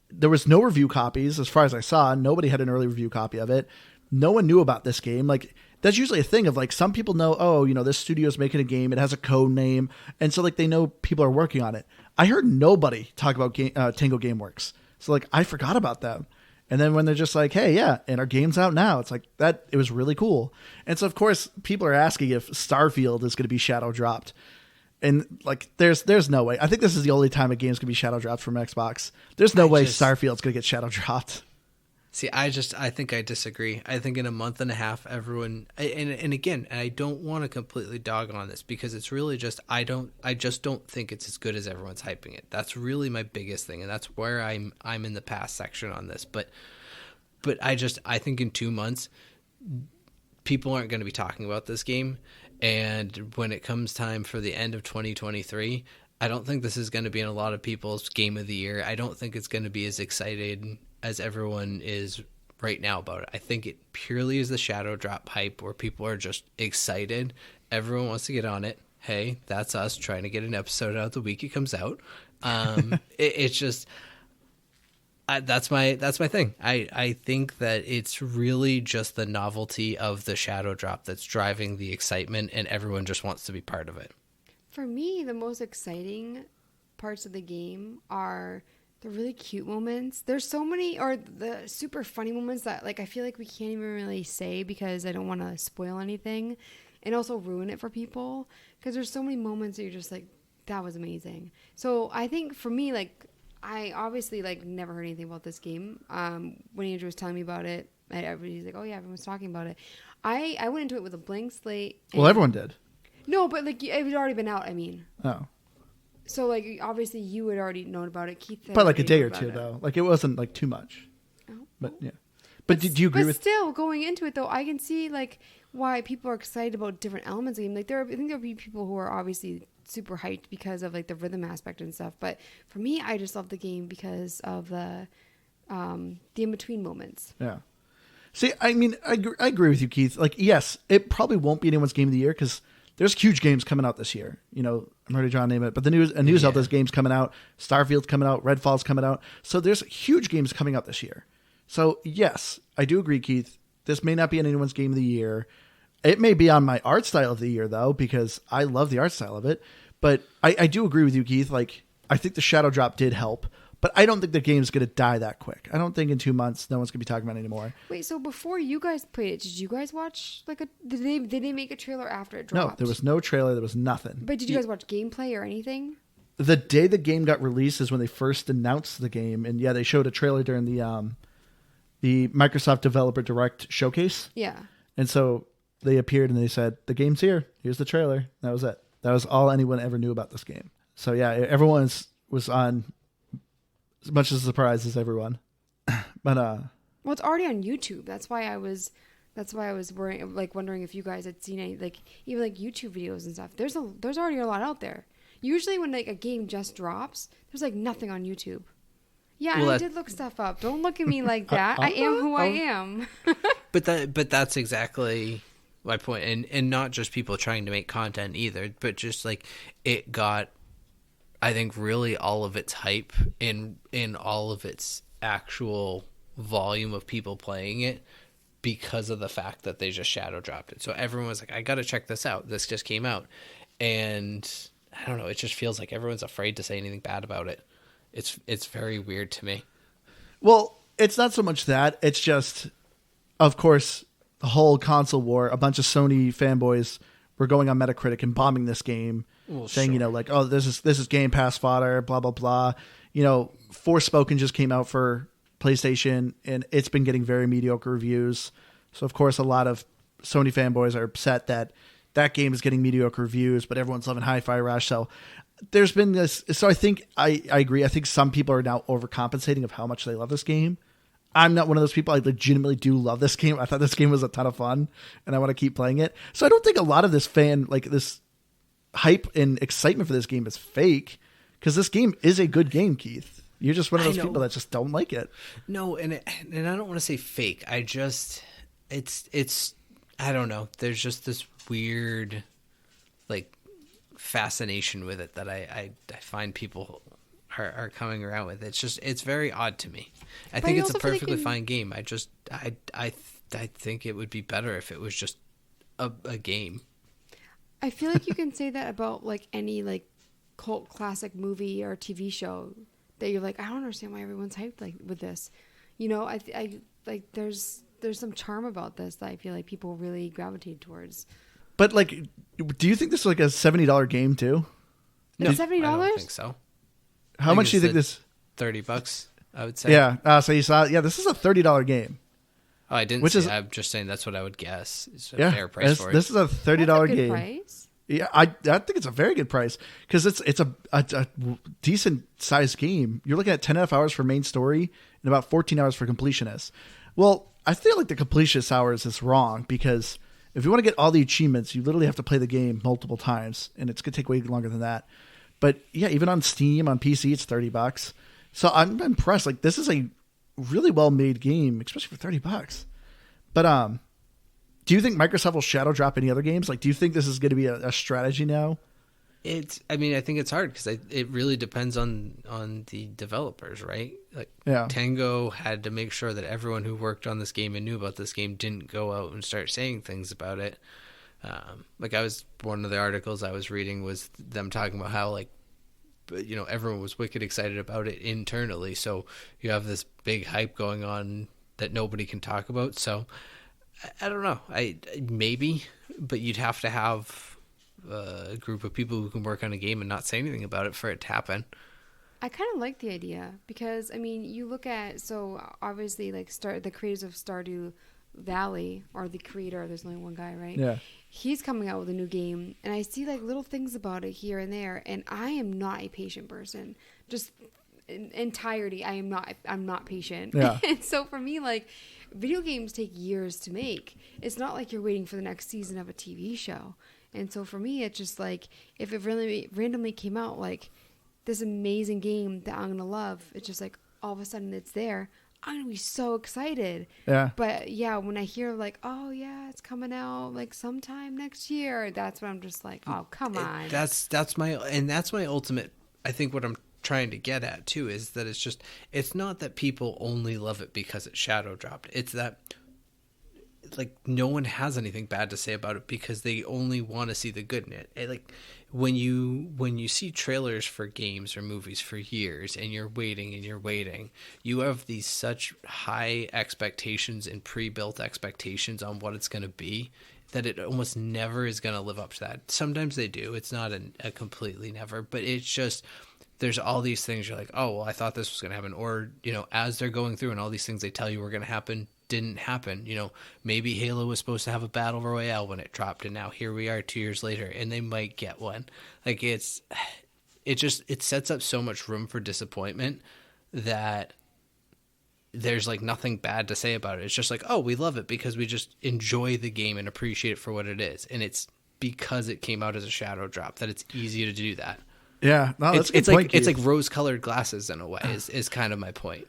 there was no review copies, as far as I saw. Nobody had an early review copy of it. No one knew about this game. Like, that's usually a thing of like some people know, oh, this studio's making a game. It has a code name. And so like they know people are working on it. I heard nobody talk about Tango Gameworks. So like I forgot about them. And then when they're just like, hey, yeah, and our game's out now, it's like that. It was really cool. And so, of course, people are asking if Starfield is going to be shadow dropped. And like, there's no way. I think this is the only time a game's going to be shadow dropped from Xbox. There's no way Starfield's going to get shadow dropped. See, I think I disagree. I think in a month and a half, everyone, and again, I don't want to completely dog on this because it's really just, I just don't think it's as good as everyone's hyping it. That's really my biggest thing. And that's where I'm in the past section on this. But I think in 2 months, people aren't going to be talking about this game. And when it comes time for the end of 2023, I don't think this is going to be in a lot of people's game of the year. I don't think it's going to be as excited as everyone is right now about it. I think it purely is the shadow drop hype where people are just excited. Everyone wants to get on it. Hey, that's us trying to get an episode out the week it comes out. It's just that's my thing. I think that it's really just the novelty of the shadow drop that's driving the excitement, and everyone just wants to be part of it. For me, the most exciting parts of the game are the really cute moments. There's so many, or the super funny moments that like I feel like we can't even really say because I don't want to spoil anything and also ruin it for people, because there's so many moments that you're just like, that was amazing. So I think for me, like, I obviously like never heard anything about this game. When Andrew was telling me about it, everybody's like, oh yeah, everyone's talking about it. I went into it with a blank slate. Well, everyone did. No, but like it had already been out, I mean. Oh. So, like, obviously you had already known about it. Keith had but like a day known or two, about it. though. Like it wasn't like too much. Oh. But yeah. But do you agree with? Still, going into it though, I can see like why people are excited about different elements of the game. Like I think there'll be people who are obviously super hyped because of like the rhythm aspect and stuff. But for me, I just love the game because of the in between moments. Yeah. See, I mean, I agree with you, Keith. Like, yes, it probably won't be anyone's game of the year because there's huge games coming out this year. I'm already trying to name it, but the news Zelda's game's coming out, Starfield's coming out, Redfall's coming out. So there's huge games coming out this year. So yes, I do agree, Keith. This may not be anyone's game of the year. It may be on my art style of the year though, because I love the art style of it. But I do agree with you, Keith. Like, I think the shadow drop did help, but I don't think the game's going to die that quick. I don't think in 2 months no one's going to be talking about it anymore. Wait, so before you guys played it, did you guys watch did they make a trailer after it dropped? No, there was no trailer. There was nothing. But did you guys watch gameplay or anything? The day the game got released is when they first announced the game, and yeah, they showed a trailer during the Microsoft Developer Direct showcase. Yeah. And so they appeared and they said, the game's here. Here's the trailer. That was it. That was all anyone ever knew about this game. So yeah, everyone was on as much as a surprise as everyone. But well, it's already on YouTube. That's why I was worrying, like wondering if you guys had seen any, like even like YouTube videos and stuff. There's already a lot out there. Usually when like a game just drops, there's like nothing on YouTube. Yeah, well, I did look stuff up. Don't look at me like that. I am who I am. But that's exactly my point, and not just people trying to make content either, but just like it got, I think, really all of its hype in all of its actual volume of people playing it because of the fact that they just shadow dropped it. So everyone was like, I got to check this out. This just came out. And I don't know, it just feels like everyone's afraid to say anything bad about it. It's very weird to me. Well, it's not so much that. It's just, of course, the whole console war, a bunch of Sony fanboys were going on Metacritic and bombing this game, saying, sure, like, oh, this is Game Pass fodder, blah, blah, blah. Forspoken just came out for PlayStation, and it's been getting very mediocre reviews. So, of course, a lot of Sony fanboys are upset that that game is getting mediocre reviews, but everyone's loving Hi-Fi Rush. So there's been this. So I think I agree. I think some people are now overcompensating of how much they love this game. I'm not one of those people. I legitimately do love this game. I thought this game was a ton of fun, and I want to keep playing it. So I don't think a lot of this this hype and excitement for this game is fake, because this game is a good game, Keith. You're just one of those people that just don't like it. No, and I don't want to say fake. I just it's I don't know. There's just this weird like fascination with it that I find people are coming around with. It's very odd to me. I think it's a perfectly fine game. I think it would be better if it was just a game. I feel like you can say that about like any like cult classic movie or TV show that you're like, I don't understand why everyone's hyped like with this. You know, I like there's some charm about this that I feel like people really gravitate towards. But like, do you think this is like a $70 game too? No, $70? I don't think so. How much do you think this? $30, I would say. Yeah. So you saw, this is a $30 game. Oh, I didn't. I'm just saying that's what I would guess. It's a fair price for it. This is a $30 game. Price? Yeah, I think it's a very good price because it's a decent sized game. You're looking at 10.5 hours for main story and about 14 hours for completionist. Well, I feel like the completionist hours is wrong because if you want to get all the achievements, you literally have to play the game multiple times, and it's gonna take way longer than that. But yeah, even on Steam, on PC, it's $30. So I'm impressed. Like, this is a really well made game, especially for $30. But do you think Microsoft will shadow drop any other games? Like, do you think this is going to be a strategy now? I mean, I think it's hard because it really depends on the developers, right? Like, Tango had to make sure that everyone who worked on this game and knew about this game didn't go out and start saying things about it. One of the articles I was reading was them talking about how, like, you know, everyone was wicked excited about it internally. So you have this big hype going on that nobody can talk about. So I don't know. Maybe, but you'd have to have a group of people who can work on a game and not say anything about it for it to happen. I kind of like the idea because, I mean, you look at, so obviously like the creators of Stardew Valley, or the creator, there's only one guy, right? Yeah. He's coming out with a new game, and I see like little things about it here and there, and I am not a patient person. Just in entirety, I'm not patient. Yeah. And so for me, like, video games take years to make. It's not like you're waiting for the next season of a TV show. And so for me, it's just like, if it really randomly came out, like this amazing game that I'm going to love, it's just like all of a sudden it's there. I'm going to be so excited. Yeah. But yeah, when I hear like, oh yeah, it's coming out like sometime next year, that's when I'm just like, oh, come on. That's my ultimate, I think what I'm trying to get at too is that it's not that people only love it because it's shadow dropped. It's that like no one has anything bad to say about it because they only want to see the good in it. Like when you see trailers for games or movies for years and you're waiting, you have these such high expectations and pre-built expectations on what it's going to be that it almost never is going to live up to that. Sometimes they do. It's not a completely never, but it's just, there's all these things you're like, oh, well, I thought this was going to happen. Or, you know, as they're going through and all these things they tell you were going to happen didn't happen. You know, maybe Halo was supposed to have a battle royale when it dropped, and now here we are 2 years later, and they might get one. Like it sets up so much room for disappointment that there's like nothing bad to say about it. It's just like, oh, we love it because we just enjoy the game and appreciate it for what it is. And it's because it came out as a shadow drop that it's easy to do that. Yeah, no, that's it's like it's like rose-colored glasses in a way. Is kind of my point.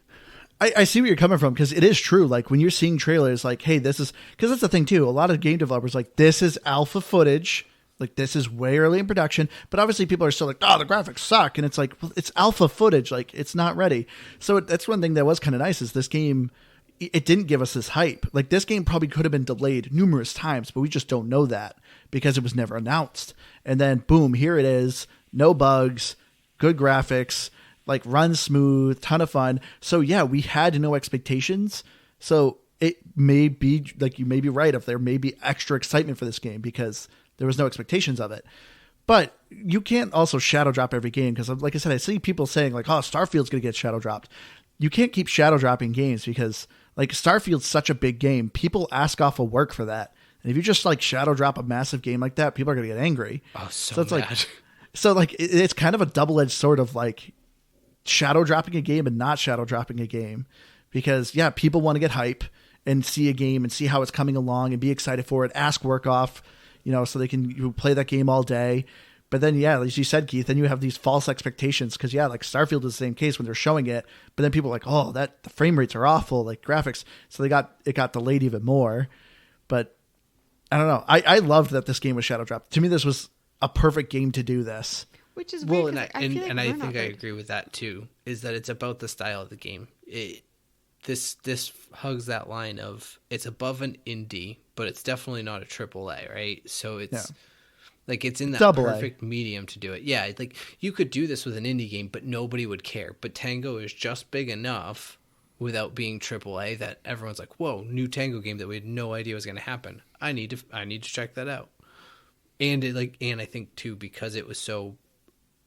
I see where you're coming from because it is true. Like when you're seeing trailers, like, hey, this is, because that's the thing too. A lot of game developers like, this is alpha footage. Like this is way early in production, but obviously people are still like, oh, the graphics suck, and it's like, well, it's alpha footage. Like it's not ready. So that's one thing that was kind of nice is this game. It didn't give us this hype. Like this game probably could have been delayed numerous times, but we just don't know that because it was never announced. And then boom, here it is. No bugs, good graphics, like runs smooth, ton of fun. So yeah, we had no expectations. So it may be like, you may be right if there may be extra excitement for this game because there was no expectations of it. But you can't also shadow drop every game because, like I said, I see people saying like, oh, Starfield's going to get shadow dropped. You can't keep shadow dropping games because like Starfield's such a big game. People ask off of work for that. And if you just like shadow drop a massive game like that, people are going to get angry. Oh, so it's mad. Like, it's kind of a double-edged sword of like shadow dropping a game and not shadow dropping a game because yeah, people want to get hype and see a game and see how it's coming along and be excited for it, ask work off, you know, so they can play that game all day. But then, yeah, as you said, Keith, then you have these false expectations because, yeah, like Starfield is the same case when they're showing it. But then people are like, oh, the frame rates are awful, like graphics. So it got delayed even more. But I don't know. I loved that this game was shadow dropped. To me, this was a perfect game to do this. Which is weird, I think I agree with that too. Is that it's about the style of the game. this hugs that line of it's above an indie, but it's definitely not a triple A, right? So it's like it's in that Double A. perfect medium to do it. Yeah, like you could do this with an indie game, but nobody would care. But Tango is just big enough without being triple A that everyone's like, "Whoa, new Tango game that we had no idea was going to happen. I need to check that out." And I think too, because it was so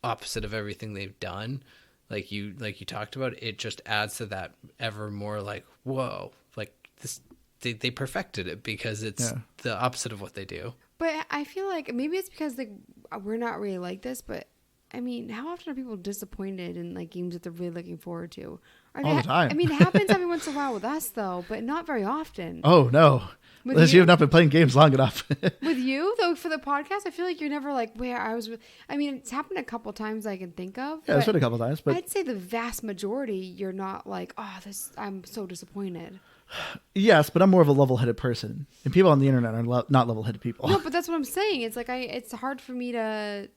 opposite of everything they've done, like you talked about, it just adds to that ever more like, whoa, like this, they perfected it because it's the opposite of what they do. But I feel like maybe it's because we're not really like this, but I mean, how often are people disappointed in like games that they're really looking forward to? All the time. I mean, it happens every once in a while with us though, but not very often. Oh no. Unless you have not been playing games long enough. With you, though, for the podcast, I feel like you're never like where I was. I mean, it's happened a couple times I can think of. Yeah, it's been a couple times, but I'd say the vast majority, you're not like, oh, I'm so disappointed. Yes, but I'm more of a level-headed person, and people on the internet are not level-headed people. No, but that's what I'm saying. It's like it's hard for me to,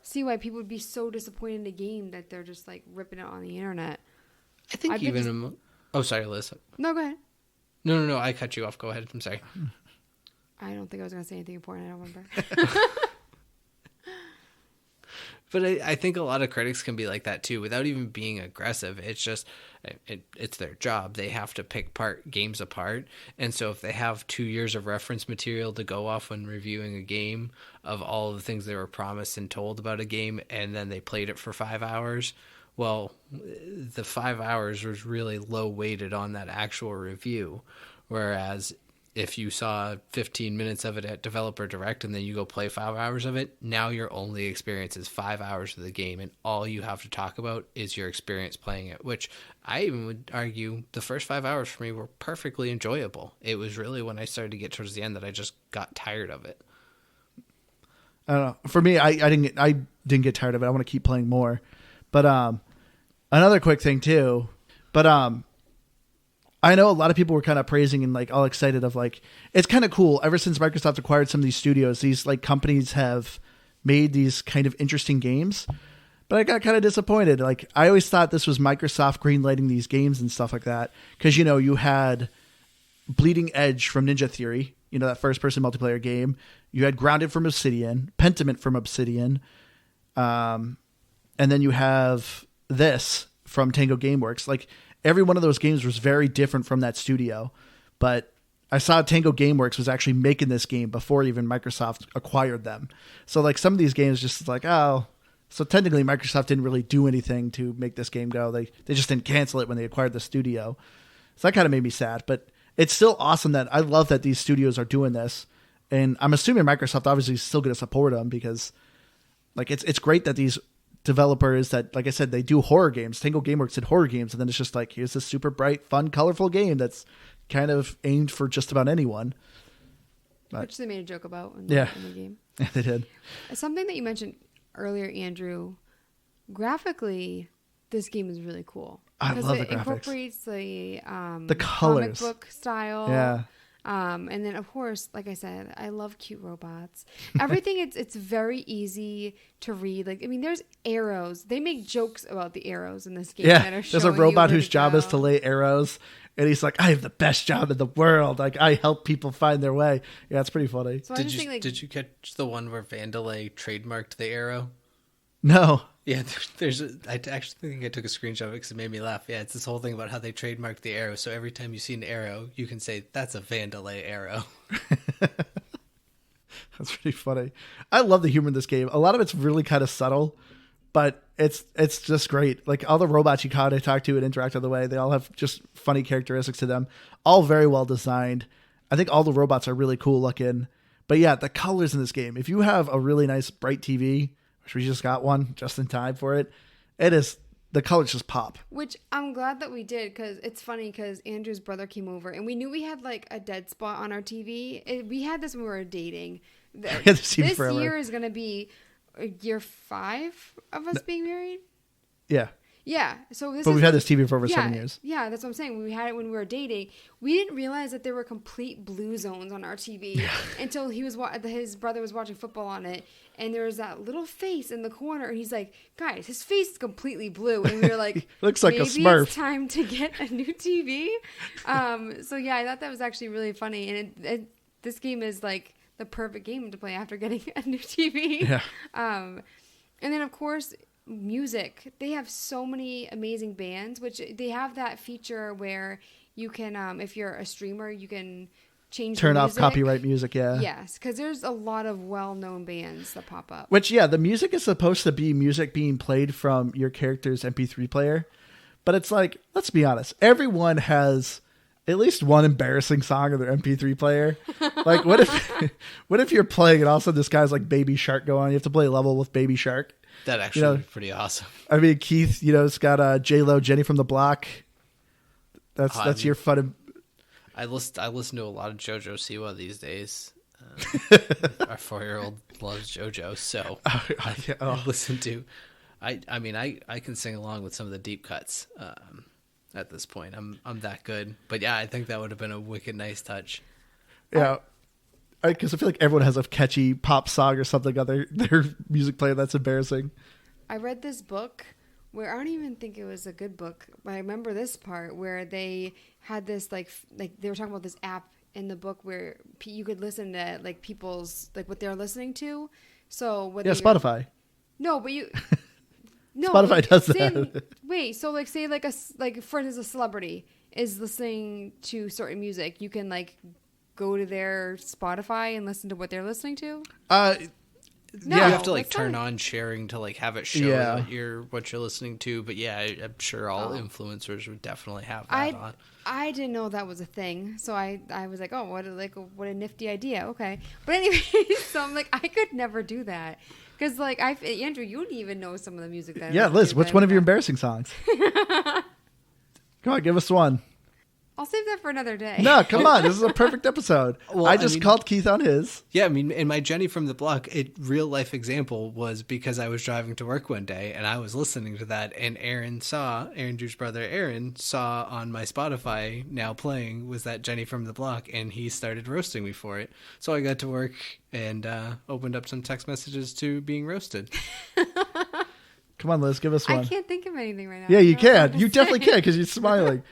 see why people would be so disappointed in a game that they're just like ripping it on the internet. I think oh, sorry, Liz. No, go ahead. No, I cut you off. Go ahead. I'm sorry. I don't think I was going to say anything important. I don't remember. But I think a lot of critics can be like that too, without even being aggressive. It's just, it's their job. They have to pick games apart. And so if they have 2 years of reference material to go off when reviewing a game of all of the things they were promised and told about a game, and then they played it for 5 hours, well, the 5 hours was really low weighted on that actual review. Whereas if you saw 15 minutes of it at Developer Direct and then you go play 5 hours of it, now your only experience is 5 hours of the game, and all you have to talk about is your experience playing it, which I even would argue the first 5 hours for me were perfectly enjoyable. It was really when I started to get towards the end that I just got tired of it. I don't know. For me, I didn't get tired of it. I want to keep playing more. But another quick thing too. But I know a lot of people were kind of praising and like all excited of like, it's kind of cool. Ever since Microsoft acquired some of these studios, these like companies have made these kind of interesting games. But I got kind of disappointed. Like I always thought this was Microsoft greenlighting these games and stuff like that. Because you had Bleeding Edge from Ninja Theory, that first person multiplayer game. You had Grounded from Obsidian, Pentiment from Obsidian. And then you have this from Tango Gameworks. Like every one of those games was very different from that studio. But I saw Tango Gameworks was actually making this game before even Microsoft acquired them. So like some of these games just like, oh, so technically Microsoft didn't really do anything to make this game go. They just didn't cancel it when they acquired the studio. So that kind of made me sad. But it's still awesome that I love that these studios are doing this. And I'm assuming Microsoft obviously is still going to support them because like it's great that these developers that, like I said, they do horror games. Tango Gameworks did horror games, and then it's just like, here's this super bright, fun, colorful game that's kind of aimed for just about anyone. But, which they made a joke about in the game. Yeah, they did. Something that you mentioned earlier, Andrew, graphically, this game is really cool. I love the graphics. It incorporates the colors. comic book style. Yeah. And then, of course, like I said, I love cute robots. Everything, it's very easy to read. Like, I mean, there's arrows. They make jokes about the arrows in this game. Yeah, that are there's a showing robot you where whose job is to lay arrows. And he's like, I have the best job in the world. Like, I help people find their way. Yeah, it's pretty funny. So did you catch the one where Vandelay trademarked the arrow? No. Yeah, I actually think I took a screenshot of it because it made me laugh. Yeah, it's this whole thing about how they trademarked the arrow. So every time you see an arrow, you can say, that's a Vandelay arrow. That's pretty funny. I love the humor in this game. A lot of it's really kind of subtle, but it's just great. Like all the robots you kind of talk to and interact with the way, they all have just funny characteristics to them. All very well designed. I think all the robots are really cool looking. But yeah, the colors in this game. If you have a really nice bright TV, which we just got one just in time for it, the colors just pop. Which I'm glad that we did, because it's funny because Andrew's brother came over and we knew we had like a dead spot on our TV. We had this when we were dating. This year is going to be year 5 of us being married. Yeah. Yeah. So this But is we've had this TV for over yeah, 7 years. Yeah, that's what I'm saying. We had it when we were dating. We didn't realize that there were complete blue zones on our TV until his brother was watching football on it, and there was that little face in the corner, and he's like, "Guys, his face is completely blue," and we were like, "Looks like a maybe Smurf. it's time to get a new TV." So yeah, I thought that was actually really funny, and this game is like the perfect game to play after getting a new TV. Yeah. And then of course, music. They have so many amazing bands, which they have that feature where you can, if you're a streamer, you can turn off copyright music. Yeah. Yes, because there's a lot of well-known bands that pop up. Which, yeah, the music is supposed to be music being played from your character's MP3 player, but it's like, let's be honest, everyone has at least one embarrassing song on their MP3 player. Like, what if you're playing and all of a sudden this guy's like Baby Shark going on? You have to play a level with Baby Shark. That actually would be pretty awesome. I mean, Keith, it's got J-Lo, Jenny from the Block. That's your fun. I listen to a lot of JoJo Siwa these days. Our 4-year-old loves JoJo, so I listen to. I mean, I can sing along with some of the deep cuts. At this point, I'm that good. But yeah, I think that would have been a wicked nice touch. Yeah, because I feel like everyone has a catchy pop song or something on their music player that's embarrassing. I read this book where I don't even think it was a good book, but I remember this part where they had this like they were talking about this app in the book where you could listen to like people's like what they're listening to. So whether Spotify. No, but you. No, Spotify does that. Wait, so like say like for instance a celebrity is listening to certain music, you can like go to their Spotify and listen to what they're listening to? No, you have to like turn on sharing to like have it show what you're listening to. But yeah, I'm sure all influencers would definitely have that on. I didn't know that was a thing, so I was like, oh, what a nifty idea. Okay, but anyway, so I'm like, I could never do that. Because, like, Andrew, you wouldn't even know some of the music that. Yeah, Liz, what's one of your embarrassing songs? Come on, give us one. I'll save that for another day. No, come on. This is a perfect episode. Well, I mean, called Keith on his. Yeah, I mean, in my Jenny from the Block, real life example was because I was driving to work one day and I was listening to that, and Aaron Drew's brother Aaron saw on my Spotify now playing was that Jenny from the Block, and he started roasting me for it. So I got to work and opened up some text messages to being roasted. Come on, Liz, give us one. I can't think of anything right now. Yeah, you can. You definitely can because you're smiling.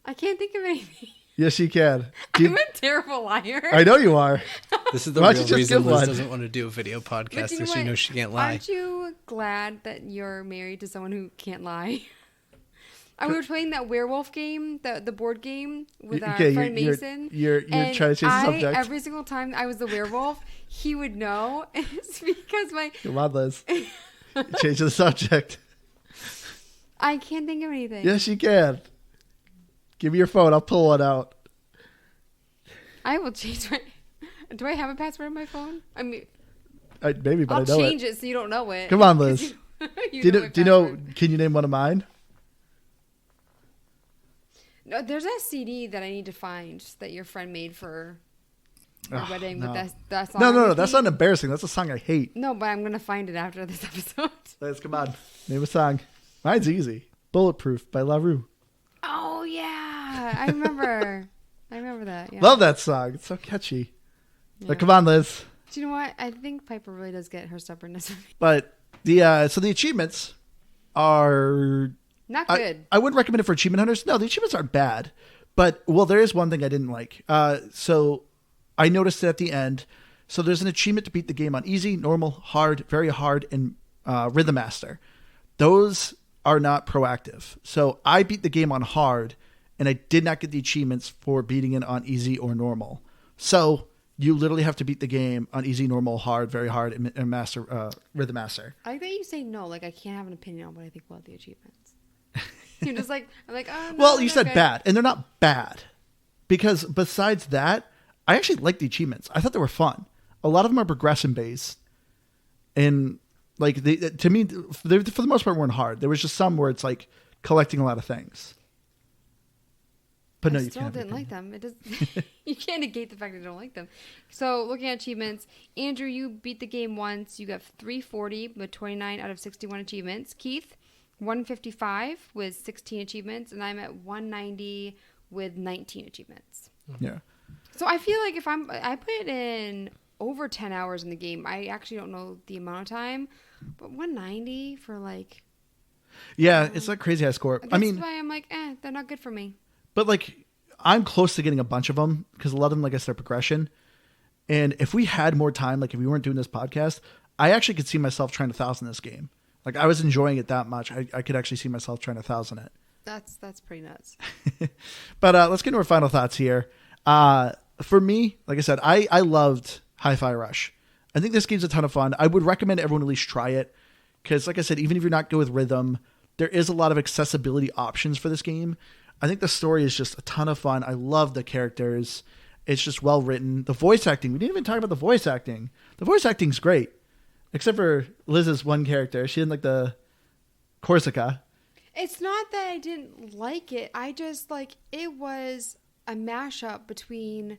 I can't think of anything. Yes, you can. I'm a terrible liar. I know you are. This is the real reason Liz doesn't want to do a video podcast because she knows she can't lie. Aren't you glad that you're married to someone who can't lie? We were playing that werewolf game, the board game with our friend Mason. You're trying to change the subject. Every single time I was the werewolf, he would know. It's because Come on, Liz. Change the subject. I can't think of anything. Yes, you can. Give me your phone. I'll pull one out. I will change my... Do I have a password on my phone? I mean... maybe, but I'll I know change it so you don't know it. Come on, Liz. Do you know... Can you name one of mine? No, there's a CD that I need to find that your friend made for our wedding. No. With that song. No. That's not embarrassing. That's a song I hate. No, but I'm going to find it after this episode. Liz, come on. Name a song. Mine's easy. Bulletproof by La Rue. Oh, yeah. I remember. I remember that. Yeah. Love that song. It's so catchy. Yeah. But come on, Liz. Do you know what? I think Piper really does get her stubbornness. But the achievements are not good. I wouldn't recommend it for achievement hunters. No, the achievements aren't bad. But, well, there is one thing I didn't like. So I noticed it at the end. So there's an achievement to beat the game on easy, normal, hard, very hard, and Rhythm Master. Those are not proactive. So I beat the game on hard, and I did not get the achievements for beating it on easy or normal. So you literally have to beat the game on easy, normal, hard, very hard, and master Rhythm Master. I like that you say no. Like, I can't have an opinion on what I think about the achievements. You're just like, I'm like, oh, no. Well, you said bad, and they're not bad. Because besides that, I actually like the achievements. I thought they were fun. A lot of them are progression-based. And like to me, they, for the most part, weren't hard. There was just some where it's like collecting a lot of things. But no, I you still can't. didn't like them. It does. You can't negate the fact that I don't like them. So looking at achievements, Andrew, you beat the game once. You got 340 with 29 out of 61 achievements. Keith, 155 with 16 achievements, and I'm at 190 with 19 achievements. Yeah. So I feel like if I put in over 10 hours in the game. I actually don't know the amount of time, but 190 for like. Yeah, it's not crazy high score. That's why I'm like, they're not good for me. But like, I'm close to getting a bunch of them because a lot of them, like I said, progression. And if we had more time, like if we weren't doing this podcast, I actually could see myself trying to 1,000 this game. Like I was enjoying it that much. I could actually see myself trying to 1,000 it. That's pretty nuts. But let's get into our final thoughts here. For me, like I said, I loved Hi-Fi Rush. I think this game's a ton of fun. I would recommend everyone at least try it because, like I said, even if you're not good with rhythm, there is a lot of accessibility options for this game. I think the story is just a ton of fun. I love the characters. It's just well written. The voice acting. We didn't even talk about the voice acting. The voice acting's great, except for Liz's one character. She didn't like the Corsica. It's not that I didn't like it. I just it was a mashup between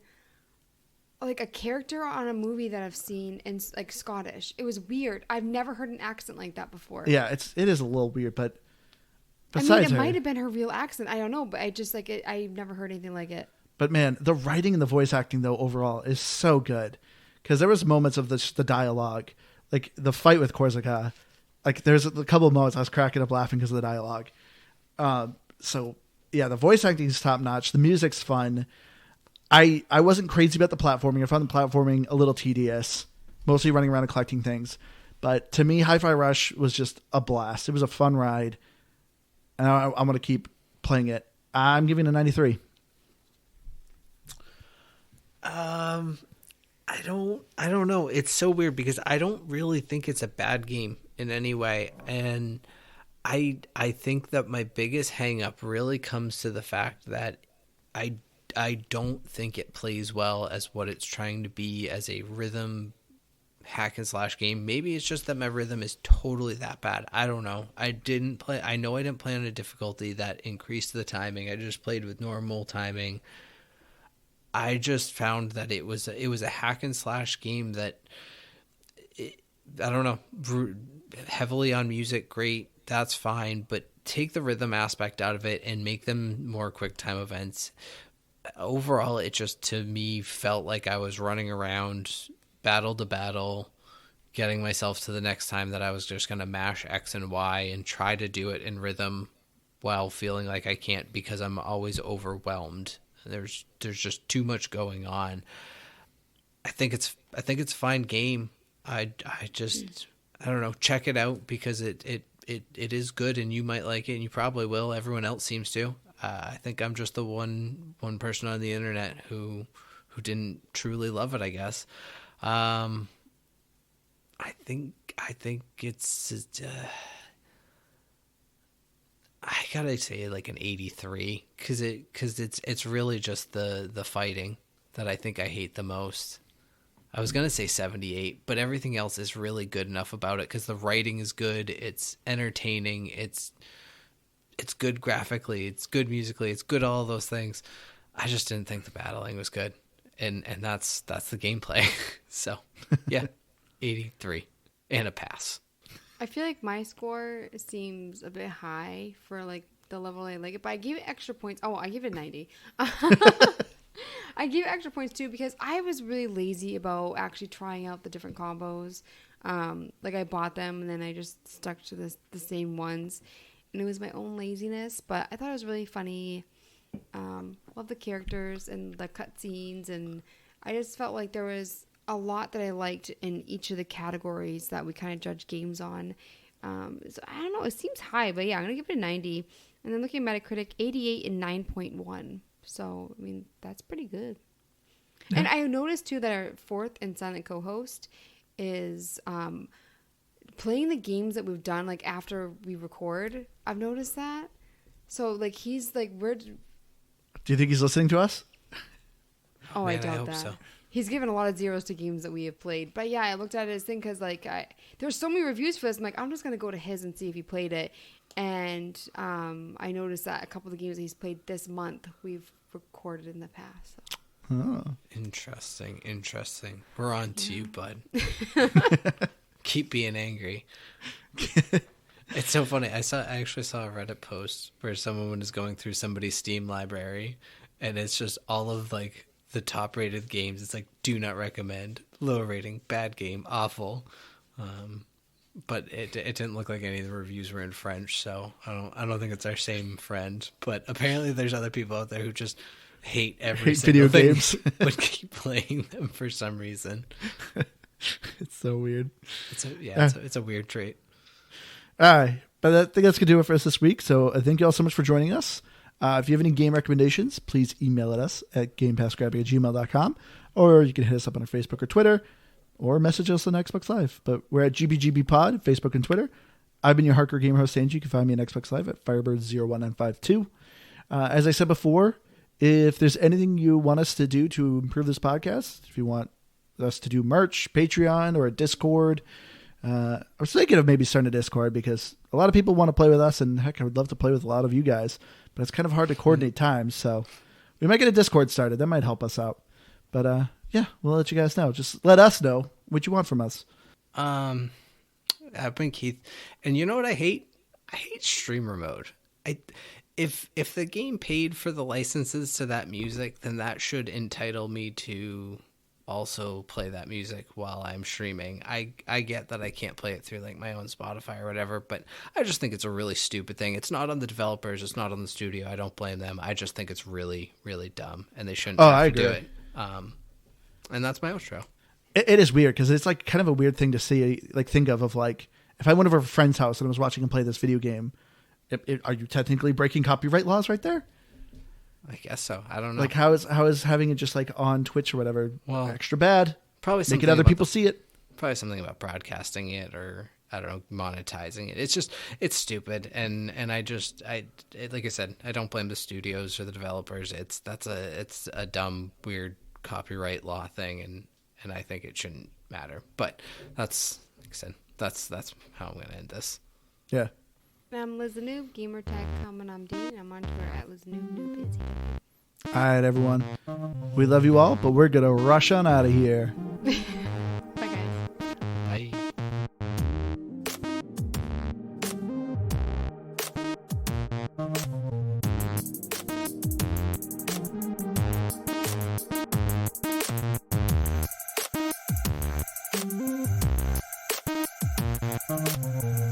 like a character on a movie that I've seen and like Scottish. It was weird. I've never heard an accent like that before. Yeah, it is a little weird, but besides it might have been her real accent. I don't know, but I just I've never heard anything like it. But man, the writing and the voice acting though overall is so good because there was moments of the dialogue, like the fight with Corsica. Like there's a couple of moments I was cracking up laughing because of the dialogue. So yeah, the voice acting is top notch. The music's fun. I wasn't crazy about the platforming. I found the platforming a little tedious, mostly running around and collecting things. But to me, Hi-Fi Rush was just a blast. It was a fun ride, and I'm going to keep playing it. I'm giving it a 93. I don't know. It's so weird because I don't really think it's a bad game in any way. And I think that my biggest hang up really comes to the fact that I don't think it plays well as what it's trying to be as a rhythm hack and slash game. Maybe it's just that my rhythm is totally that bad. I don't know. I know I didn't play on a difficulty that increased the timing. I just played with normal timing. I just found that it was a hack and slash game that I don't know, heavily on music, great, that's fine, but take the rhythm aspect out of it and make them more quick time events. Overall, it just to me felt like I was running around battle to battle, getting myself to the next time that I was just going to mash X and Y and try to do it in rhythm while feeling like I can't because I'm always overwhelmed. There's just too much going on. I think it's a fine game. I don't know. Check it out because it is good and you might like it and you probably will. Everyone else seems to. I think I'm just the one person on the internet who didn't truly love it, I guess. I think it's I gotta say like an 83 because it's really just the fighting that I think I hate the most. I was gonna say 78, but everything else is really good enough about it because the writing is good, it's entertaining, it's good graphically, it's good musically, it's good all those things. I just didn't think the battling was good, and that's the gameplay. So yeah, 83 and a pass. I feel like my score seems a bit high for like the level I like it, but I gave it extra points. Oh, I give it 90. I gave it extra points too because I was really lazy about actually trying out the different combos. Like I bought them and then I just stuck to the same ones, and it was my own laziness. But I thought it was really funny. Love the characters and the cutscenes, and I just felt like there was a lot that I liked in each of the categories that we kind of judge games on. So I don't know, it seems high, but yeah, I'm gonna give it a 90. And then looking at Metacritic, 88 and 9.1. So I mean, that's pretty good. Yeah. And I noticed too that our fourth and silent co-host is playing the games that we've done like after we record. I've noticed that. So like he's like, do you think he's listening to us? Oh, Man, I doubt I hope that. so. He's given a lot of zeros to games that we have played. But yeah, I looked at his thing because like there's so many reviews for this. I'm like, I'm just going to go to his and see if he played it. And I noticed that a couple of the games that he's played this month, we've recorded in the past. So. Oh. Interesting. We're on to you, bud. Keep being angry. It's so funny. I actually saw a Reddit post where someone was going through somebody's Steam library, and it's just all of like the top rated games. It's like do not recommend, low rating, bad game, awful. But it didn't look like any of the reviews were in French, so I don't think it's our same friend. But apparently there's other people out there who just hate every single video thing, games, but keep playing them for some reason. It's so weird. It's a weird trait. All right, but I think that's going to do it for us this week. So thank you all so much for joining us. If you have any game recommendations, please email at us at gamepassgrabbing@gmail.com, or you can hit us up on our Facebook or Twitter, or message us on Xbox Live. But we're at GBGB Pod, Facebook and Twitter. I've been your hardcore gamer host, Angie. You can find me on Xbox Live at Firebird01952. As I said before, if there's anything you want us to do to improve this podcast, if you want us to do merch, Patreon, or a Discord, I was thinking of maybe starting a Discord because a lot of people want to play with us, and heck, I would love to play with a lot of you guys, but it's kind of hard to coordinate times, so we might get a Discord started. That might help us out. But yeah, we'll let you guys know. Just let us know what you want from us. I've been Keith, and you know what I hate? I hate streamer mode. If the game paid for the licenses to that music, then that should entitle me to also play that music while I'm streaming. I get that I can't play it through like my own Spotify or whatever, but I just think it's a really stupid thing. It's not on the developers. It's not on the studio. I don't blame them. I just think it's really, really dumb, and they shouldn't have to do it. And that's my outro. It is weird because it's like kind of a weird thing to see, like think of like if I went over to a friend's house and I was watching him play this video game, are you technically breaking copyright laws right there? I guess so. I don't know. Like how is having it just like on Twitch or whatever extra bad? Probably making other people see it. Probably something about broadcasting it or I don't know, monetizing it. It's stupid, and like I said, I don't blame the studios or the developers. It's a dumb, weird copyright law thing, and I think it shouldn't matter. But that's like I said, that's how I'm gonna end this. Yeah. I'm Liz the Noob, gamertag.com, and I'm Dean. I'm on Twitter at Liz Noob. All right, everyone. We love you all, but we're gonna rush on out of here. Bye, guys. Bye.